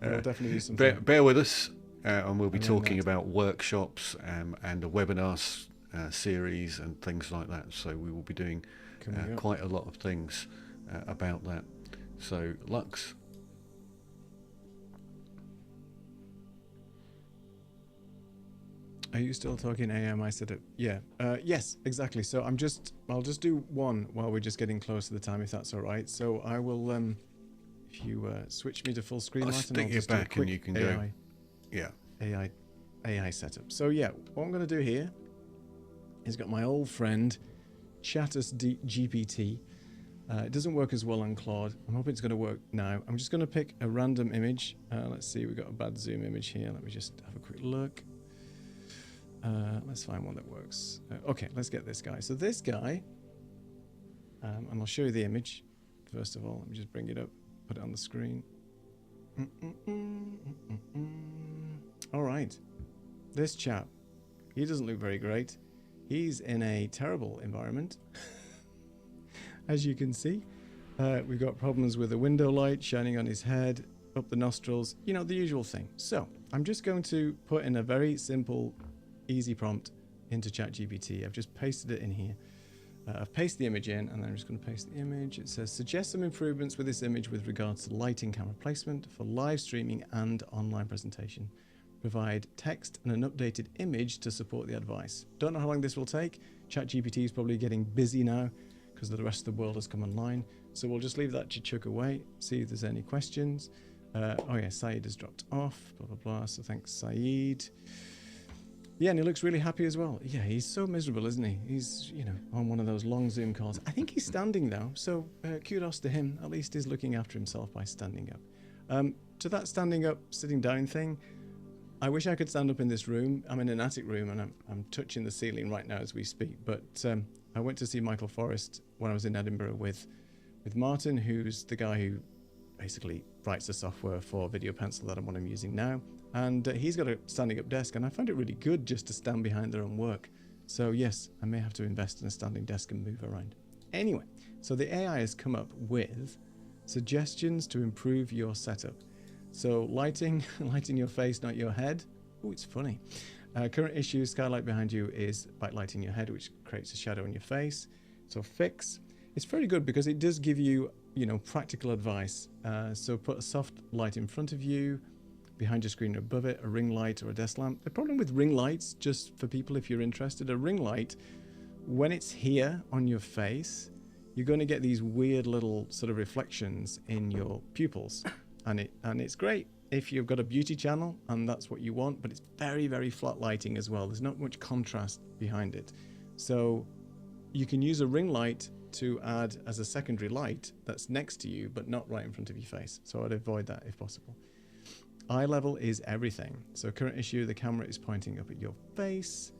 we'll definitely use some bear with us, and we'll be talking about workshops and a webinar series and things like that. So we will be doing quite a lot of things about that. So Lux. Are you still talking AM? I said it. Yeah. Yes, exactly. So I'll just do one while we're just getting close to the time, if that's all right. So I will, if you switch me to full screen, I'll Martin, stick you back and you can go. Yeah. AI setup. So yeah, what I'm going to do here is got my old friend GPT. It doesn't work as well on Claude. I'm hoping it's going to work now. I'm just going to pick a random image. Let's see, we've got a bad zoom image here. Let me just have a quick look. Let's find one that works. Okay, let's get this guy. So this guy, and I'll show you the image. First of all, let me just bring it up, put it on the screen. All right, this chap, he doesn't look very great. He's in a terrible environment. As you can see, we've got problems with the window light shining on his head, up the nostrils, you know, the usual thing. So I'm just going to put in a very simple easy prompt into ChatGPT. I've just pasted it in here. I've pasted the image in, and then I'm just going to paste the image. It says, suggest some improvements with this image with regards to lighting, camera placement for live streaming and online presentation. Provide text and an updated image to support the advice. Don't know how long this will take. ChatGPT is probably getting busy now because the rest of the world has come online. So we'll just leave that to chuck away, see if there's any questions. Oh yeah, Saeed has dropped off, blah, blah, blah. So thanks, Saeed. Yeah, and he looks really happy as well. Yeah, he's so miserable, isn't he? He's, you know, on one of those long Zoom calls. I think he's standing though, so kudos to him. At least he's looking after himself by standing up. To that standing up, sitting down thing, I wish I could stand up in this room. I'm in an attic room and I'm touching the ceiling right now as we speak. But I went to see Michael Forrest when I was in Edinburgh with Martin, who's the guy who basically writes the software for Video Pencil that I'm using now. And he's got a standing up desk, and I find it really good just to stand behind there and work. So yes, I may have to invest in a standing desk and move around. Anyway, so the AI has come up with suggestions to improve your setup. So lighting your face, not your head. Oh, it's funny. Current issue, skylight behind you is backlighting your head, which creates a shadow on your face. So fix. It's very good because it does give you, practical advice. So put a soft light in front of you, behind your screen or above it, a ring light or a desk lamp. The problem with ring lights, just for people if you're interested, a ring light, when it's here on your face, you're going to get these weird little sort of reflections in your pupils. And it's great if you've got a beauty channel and that's what you want, but it's very, very flat lighting as well. There's not much contrast behind it. So you can use a ring light to add as a secondary light that's next to you, but not right in front of your face. So I'd avoid that if possible. Eye level is everything. So current issue, the camera is pointing up at your face.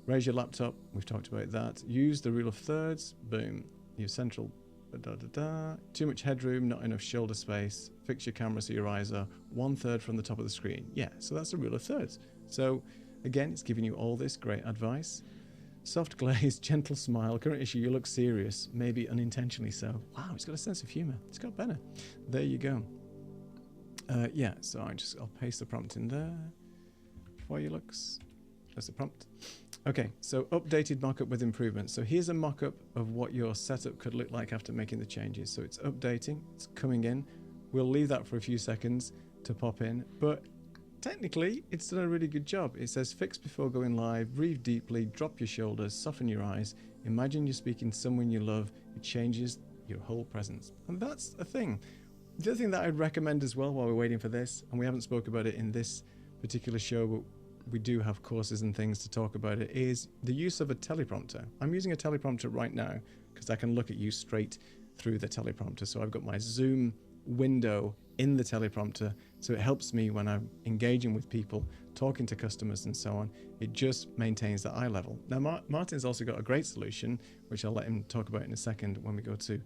Raise your laptop, we've talked about that. Use the rule of thirds, boom. Your central, too much headroom, not enough shoulder space. Fix your camera so your eyes are 1/3 from the top of the screen. Yeah, so that's the rule of thirds. So again, it's giving you all this great advice. Soft glaze, gentle smile. Current issue, you look serious, maybe unintentionally so. Wow, it's got a sense of humor. It's got better. There you go. Yeah, so I'll paste the prompt in there for you looks. That's the prompt. Okay, so updated mockup with improvements. So here's a mockup of what your setup could look like after making the changes. So it's updating, it's coming in. We'll leave that for a few seconds to pop in, but technically it's done a really good job. It says fix before going live, breathe deeply, drop your shoulders, soften your eyes. Imagine you're speaking to someone you love. It changes your whole presence. And that's a thing. The other thing that I'd recommend as well while we're waiting for this, and we haven't spoke about it in this particular show, but we do have courses and things to talk about it, is the use of a teleprompter. I'm using a teleprompter right now because I can look at you straight through the teleprompter. So I've got my Zoom window in the teleprompter, so it helps me when I'm engaging with people, talking to customers and so on. It just maintains the eye level. Now Martin's also got a great solution, which I'll let him talk about in a second when we go to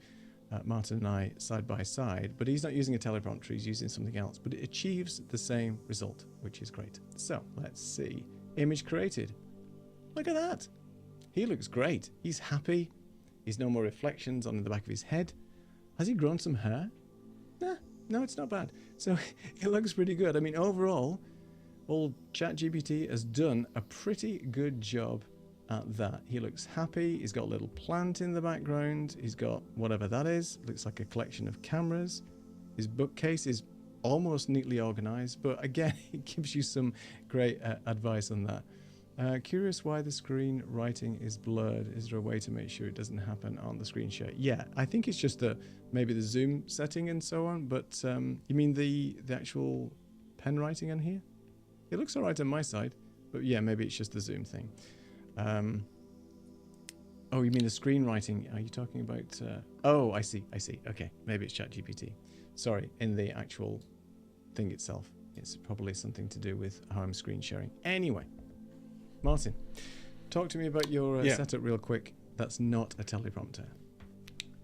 Martin and I side by side, but he's not using a teleprompter, he's using something else, but it achieves the same result, which is great. So let's see. Image created. Look at that. He looks great. He's happy. He's no more reflections on the back of his head. Has he grown some hair? Nah, no, it's not bad. So it looks pretty good. I mean, overall, old ChatGPT has done a pretty good job at that. He looks happy. He's got a little plant in the background. He's got whatever that is. Looks like a collection of cameras. His bookcase is almost neatly organized, but again, it gives you some great advice on that. Curious why the screen writing is blurred. Is there a way to make sure it doesn't happen on the screen share? Yeah, I think it's just maybe the zoom setting and so on, but you mean the actual pen writing on here? It looks all right on my side, but yeah, maybe it's just the zoom thing. Oh, you mean the screenwriting? Are you talking about? Oh, I see. Okay, maybe it's ChatGPT. Sorry, in the actual thing itself, it's probably something to do with how I'm screen sharing. Anyway, Martin, talk to me about your setup real quick. That's not a teleprompter.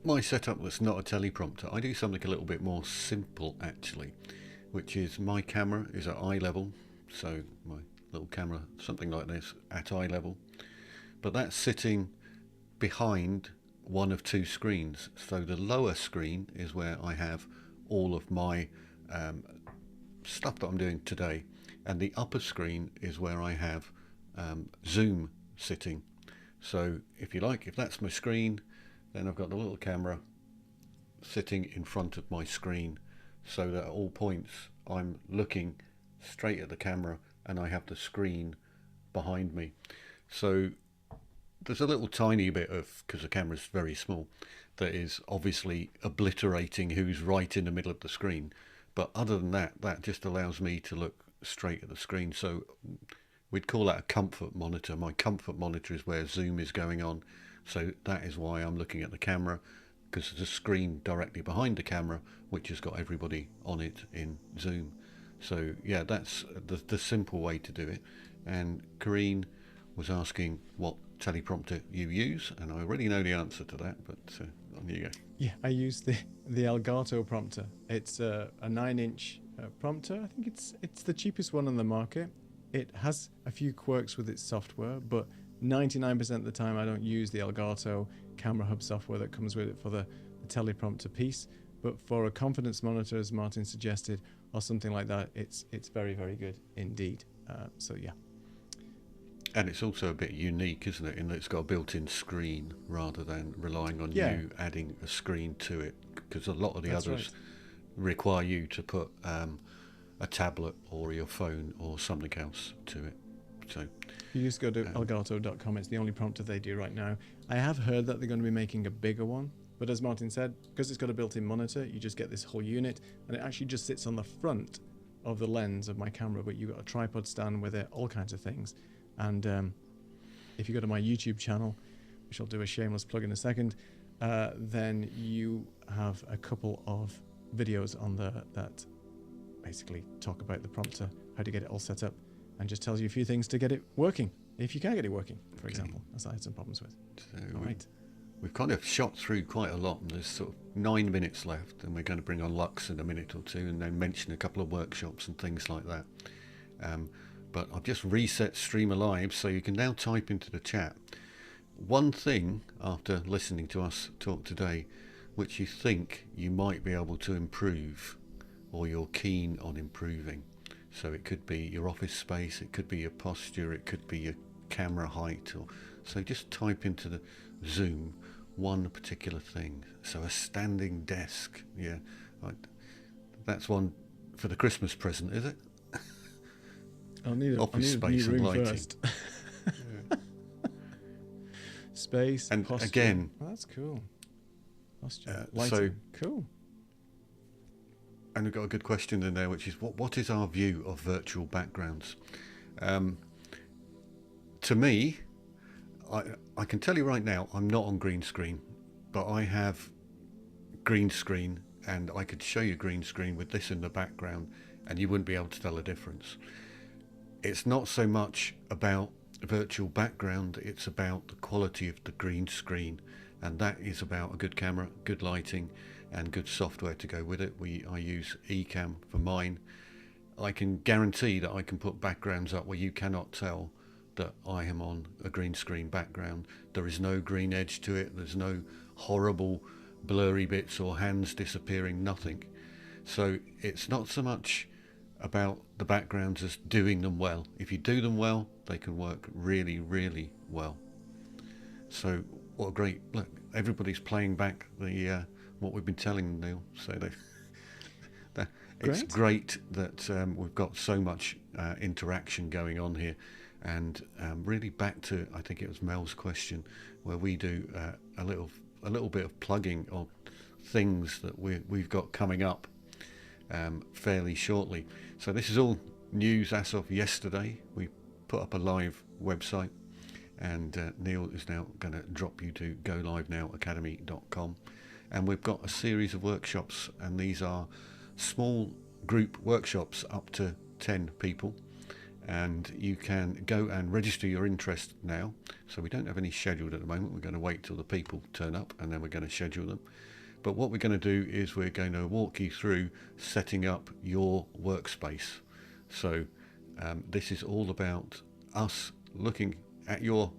My setup that's not a teleprompter. I do something a little bit more simple actually, which is my camera is at eye level, so my little camera, something like this, at eye level. But that's sitting behind one of two screens. So the lower screen is where I have all of my stuff that I'm doing today, and the upper screen is where I have Zoom sitting. So if you like, if that's my screen, then I've got the little camera sitting in front of my screen, so that at all points I'm looking straight at the camera and I have the screen behind me. So there's a little tiny bit of, because the camera's very small, that is obviously obliterating who's right in the middle of the screen. But other than that, that just allows me to look straight at the screen. So we'd call that a comfort monitor. My comfort monitor is where Zoom is going on. So that is why I'm looking at the camera, because there's a screen directly behind the camera, which has got everybody on it in Zoom. So yeah, that's the simple way to do it. And Corrine was asking what teleprompter you use, and I already know the answer to that, but on you go. Yeah, I use the Elgato prompter. It's a 9-inch prompter. I think it's the cheapest one on the market. It has a few quirks with its software, but 99% of the time I don't use the Elgato camera hub software that comes with it for the teleprompter piece. But for a confidence monitor, as Martin suggested, or something like that, it's very, very good indeed. So yeah. And it's also a bit unique, isn't it, in that it's got a built-in screen rather than relying on Yeah. you adding a screen to it, because a lot of the That's others right. require you to put a tablet or your phone or something else to it. So You just go to elgato.com. It's the only prompter they do right now. I have heard that they're going to be making a bigger one, but as Martin said, because it's got a built-in monitor, you just get this whole unit, and it actually just sits on the front of the lens of my camera, but you've got a tripod stand with it, all kinds of things. And if you go to my YouTube channel, which I'll do a shameless plug in a second, then you have a couple of videos on there that basically talk about the prompter, how to get it all set up, and just tells you a few things to get it working, if you can get it working, for example, as I had some problems with. So All right. we've kind of shot through quite a lot, and there's sort of 9 minutes left, and we're going to bring on Lux in a minute or two and then mention a couple of workshops and things like that. But I've just reset Streamer Live, so you can now type into the chat one thing after listening to us talk today which you think you might be able to improve, or you're keen on improving. So it could be your office space, it could be your posture, it could be your camera height, or so just type into the Zoom one particular thing. So a standing desk, yeah, that's one for the Christmas present, is it? I'll need a Office space new and room lighting. first. Space And posture. again, Oh, that's cool. Posture, so- lighting, cool. and we've got a good question in there, which is what is our view of virtual backgrounds? To me, I can tell you right now, I'm not on green screen, but I have green screen, and I could show you green screen with this in the background, and you wouldn't be able to tell a difference. It's not so much about virtual background, it's about the quality of the green screen, and that is about a good camera, good lighting, and good software to go with it. I use Ecamm for mine. I can guarantee that I can put backgrounds up where you cannot tell that I am on a green screen background. There is no green edge to it, there's no horrible blurry bits or hands disappearing, nothing. So it's not so much about the backgrounds as doing them well. If you do them well, they can work really, really well. So what a great look! Everybody's playing back the what we've been telling them, Neil. So it's great that we've got so much interaction going on here, and really back to, I think it was Mel's question, where we do a little bit of plugging of things that we've got coming up fairly shortly. So this is all news as of yesterday. We put up a live website, and Neil is now going to drop you to golivenow.academy.com, and we've got a series of workshops, and these are small group workshops up to 10 people, and you can go and register your interest now. So we don't have any scheduled at the moment. We're going to wait till the people turn up, and then we're going to schedule them. But what we're going to do is we're going to walk you through setting up your workspace. So this is all about us looking at your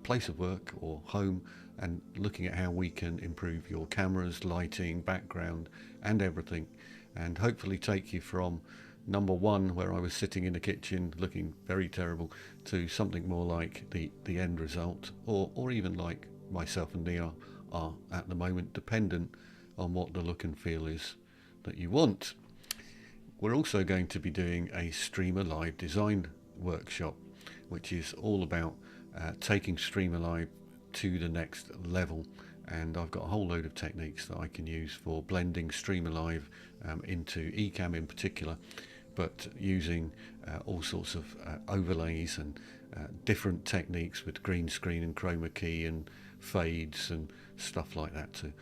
place of work or home and looking at how we can improve your cameras, lighting, background, and everything, and hopefully take you from number one, where I was sitting in the kitchen looking very terrible, to something more like the end result, or even like myself and Neil are at the moment, dependent on what the look and feel is that you want. We're also going to be doing a Streamer Live design workshop, which is all about taking Streamer Live to the next level, and I've got a whole load of techniques that I can use for blending Streamer Live into Ecamm in particular, but using all sorts of overlays and different techniques with green screen and chroma key and fades and stuff like that to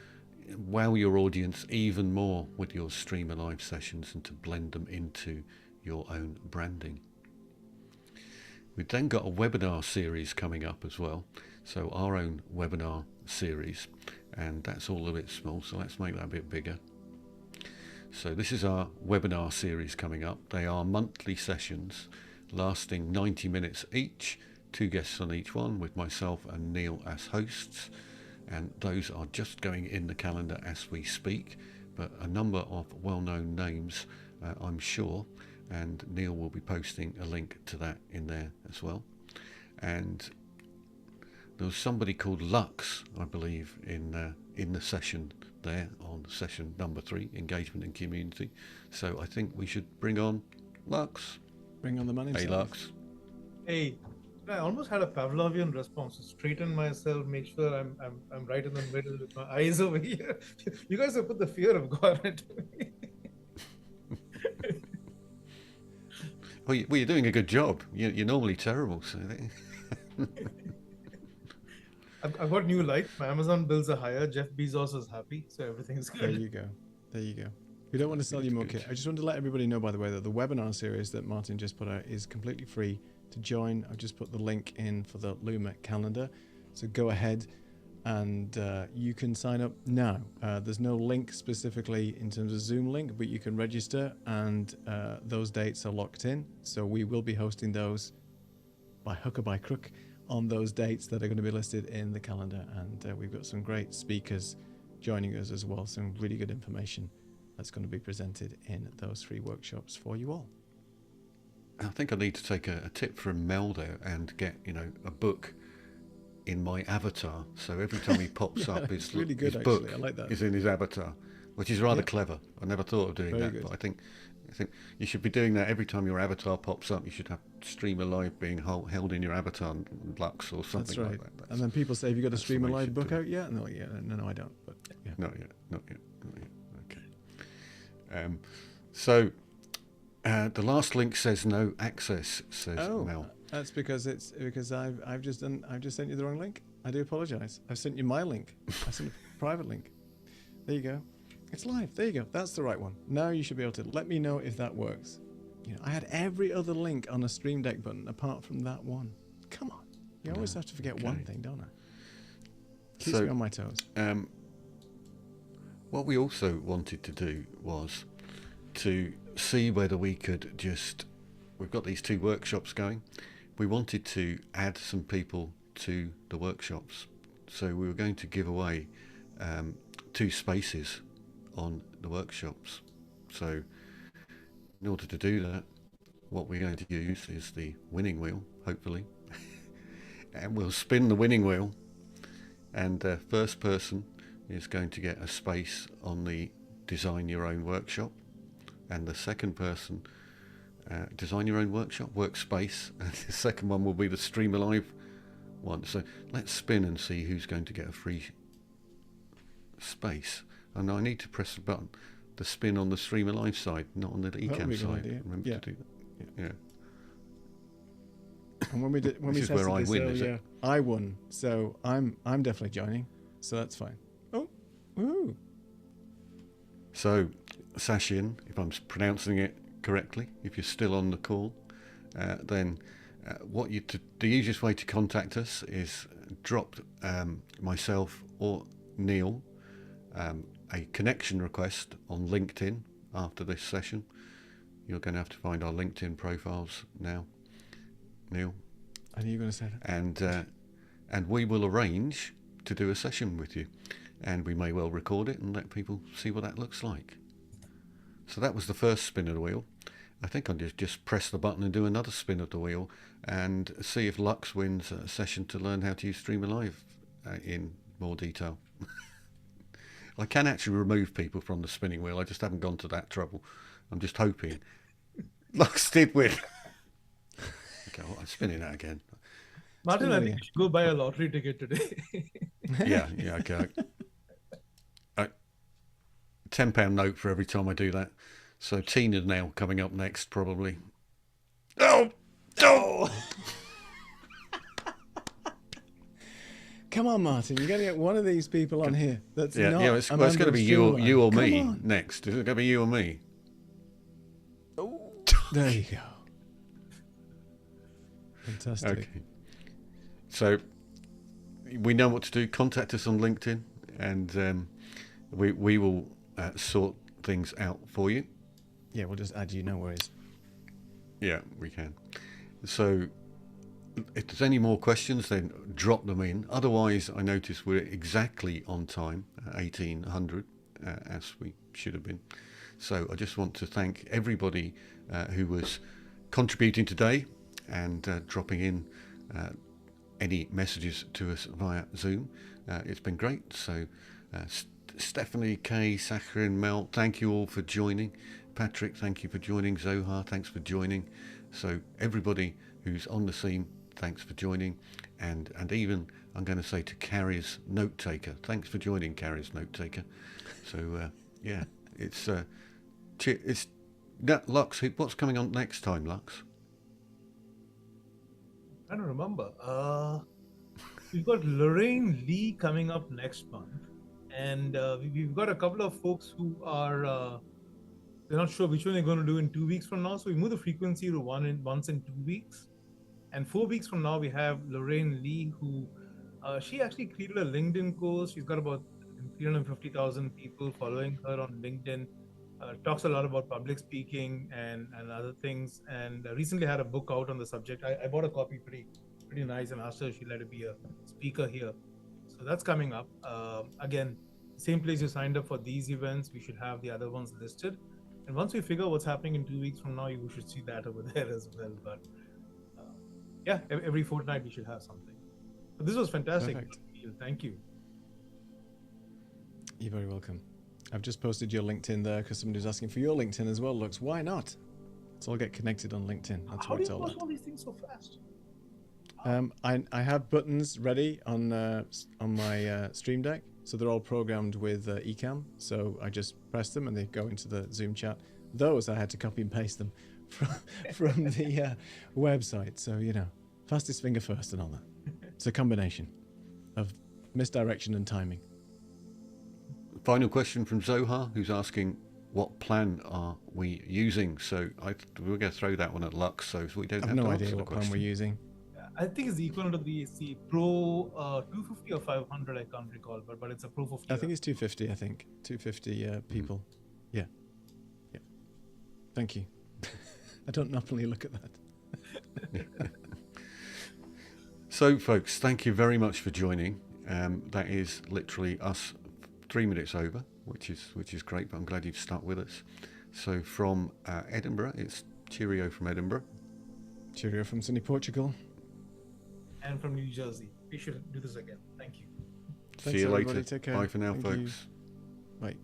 wow your audience even more with your Streamer Live sessions and to blend them into your own branding. We've then got a webinar series coming up as well. So our own webinar series, and that's all a bit small, so let's make that a bit bigger. So this is our webinar series coming up. They are monthly sessions lasting 90 minutes each, 2 guests on each one, with myself and Neil as hosts, and those are just going in the calendar as we speak, but a number of well-known names, I'm sure, and Neil will be posting a link to that in there as well. And there was somebody called Lux, I believe, in the session there on session number 3, engagement and community. So I think we should bring on Lux. Bring on the man himself. Hey, Lux. Hey, I almost had a Pavlovian response. Straighten myself, make sure I'm right in the middle with my eyes over here. You guys have put the fear of God into me. Well, you're doing a good job. You're normally terrible, so. I've got new light. My Amazon bills are higher. Jeff Bezos is happy, so everything's good. There you go. There you go. We don't want to sell you more kit. I just want to let everybody know, by the way, that the webinar series that Martin just put out is completely free to join. I've just put the link in for the Luma calendar. So go ahead and you can sign up now. There's no link specifically in terms of Zoom link, but you can register, and those dates are locked in. So we will be hosting those by hook or by crook on those dates that are going to be listed in the calendar. And we've got some great speakers joining us as well. Some really good information that's going to be presented in those 3 workshops for you all. I think I need to take a tip from Mel there and get, a book in my avatar. So every time he pops up, his really good, his book I like that. is in his avatar, which is rather clever. I never thought of doing Very that, good. but I think you should be doing that every time your avatar pops up. You should have Stream Alive being held in your avatar, Lux or something That's right. like that. And then people say, have you got a that's Stream the way you Alive should book do it. out yet? No, I don't. But yeah. Not yet. Okay. So the last link says no access, says Mel. That's because I've just sent you the wrong link. I do apologise. I've sent you my link. I sent a private link. There you go. It's live. There you go. That's the right one. Now you should be able to let me know if that works. I had every other link on a Stream Deck button apart from that one. Come on. You always have to forget one thing, don't I? Keeps me on my toes. What we also wanted to do was to see whether we could we've got these 2 workshops going. We wanted to add some people to the workshops. So we were going to give away 2 spaces on the workshops. So in order to do that, what we're going to use is the winning wheel, hopefully. And we'll spin the winning wheel, and the first person is going to get a space on the Design Your Own Workshop, and the second person, Design Your Own Workshop, Workspace, and the second one will be the Stream Alive one. So let's spin and see who's going to get a free space. And I need to press the button, the spin on the Stream Alive side, not on the Ecamm side. Remember to do that. Yeah. And when we This is tested where I this win, earlier, is it? I won, so I'm definitely joining. So that's fine. Oh, woohoo! So, Sashin, if I'm pronouncing it correctly, if you're still on the call, then the easiest way to contact us is drop myself or Neil a connection request on LinkedIn after this session. You're going to have to find our LinkedIn profiles now, Neil. Are you going to say that? And we will arrange to do a session with you, and we may well record it and let people see what that looks like. So that was the first spin of the wheel. I think I'll just press the button and do another spin of the wheel and see if Lux wins a session to learn how to use Stream Alive in more detail. I can actually remove people from the spinning wheel. I just haven't gone to that trouble. I'm just hoping. Lux did win. Okay, well, I'm spinning that again. Martin, I think you should go buy a lottery ticket today. Yeah, okay. £10 note for every time I do that. So Tina now coming up next, probably. Oh! Come on, Martin. You're going to get one of these people on here. That's not. Yeah, it's going to be you or me next. Is it going to be you or me? Oh. There you go. Fantastic. Okay. So we know what to do. Contact us on LinkedIn, and we will sort things out for you. Yeah, we'll just add you, no worries. Yeah, we can. So if there's any more questions, then drop them in. Otherwise, I notice we're exactly on time, 1800, as we should have been. So I just want to thank everybody who was contributing today and dropping in any messages to us via Zoom. It's been great. So Stephanie, Kay, Sakharin, Mel, thank you all for joining. Patrick, thank you for joining. Zohar, thanks for joining. So everybody who's on the scene, thanks for joining. And even, I'm going to say to Carrie's note taker, thanks for joining, Carrie's note taker. So yeah, it's Lux, what's coming on next time, Lux? I don't remember. We've got Lorraine Lee coming up next month, and we've got a couple of folks who are they're not sure which one they're going to do in 2 weeks from now. So we move the frequency to once in 2 weeks, and 4 weeks from now we have Lorraine Lee, who she actually created a LinkedIn course. She's got about 350,000 people following her on LinkedIn. Talks a lot about public speaking and other things, and recently had a book out on the subject. I bought a copy, pretty nice, and asked her if she'd like to be a speaker here. So that's coming up. Again, same place you signed up for these events, we should have the other ones listed. And once we figure what's happening in 2 weeks from now, you should see that over there as well. But yeah, every fortnight we should have something. But this was fantastic. Perfect. Thank you. You're very welcome. I've just posted your LinkedIn there because somebody's asking for your LinkedIn as well, Lux. Why not? Let's all get connected on LinkedIn. That's How what do it's you all post about. all these things so fast? I have buttons ready on my Stream Deck, so they're all programmed with Ecamm. So I just press them and they go into the Zoom chat. Those I had to copy and paste them from the website. So fastest finger first and all that. It's a combination of misdirection and timing. Final question from Zohar, who's asking what plan are we using. So we're going to throw that one at Lux, so we don't I've have no to idea answer the what plan question. we're using. I think it's the equivalent of the Pro 250 or 500. I can't recall, but it's a Pro 50. I think it's 250. 250 people. Yeah. Thank you. I don't normally look at that. So, folks, thank you very much for joining. That is literally us 3 minutes over, which is great. But I'm glad you've stuck with us. So, from Edinburgh, it's cheerio from Edinburgh. Cheerio from sunny Portugal. And from New Jersey. We should do this again. Thank you. See you everybody. later. Take care. Bye for now, Thank folks. you. Bye.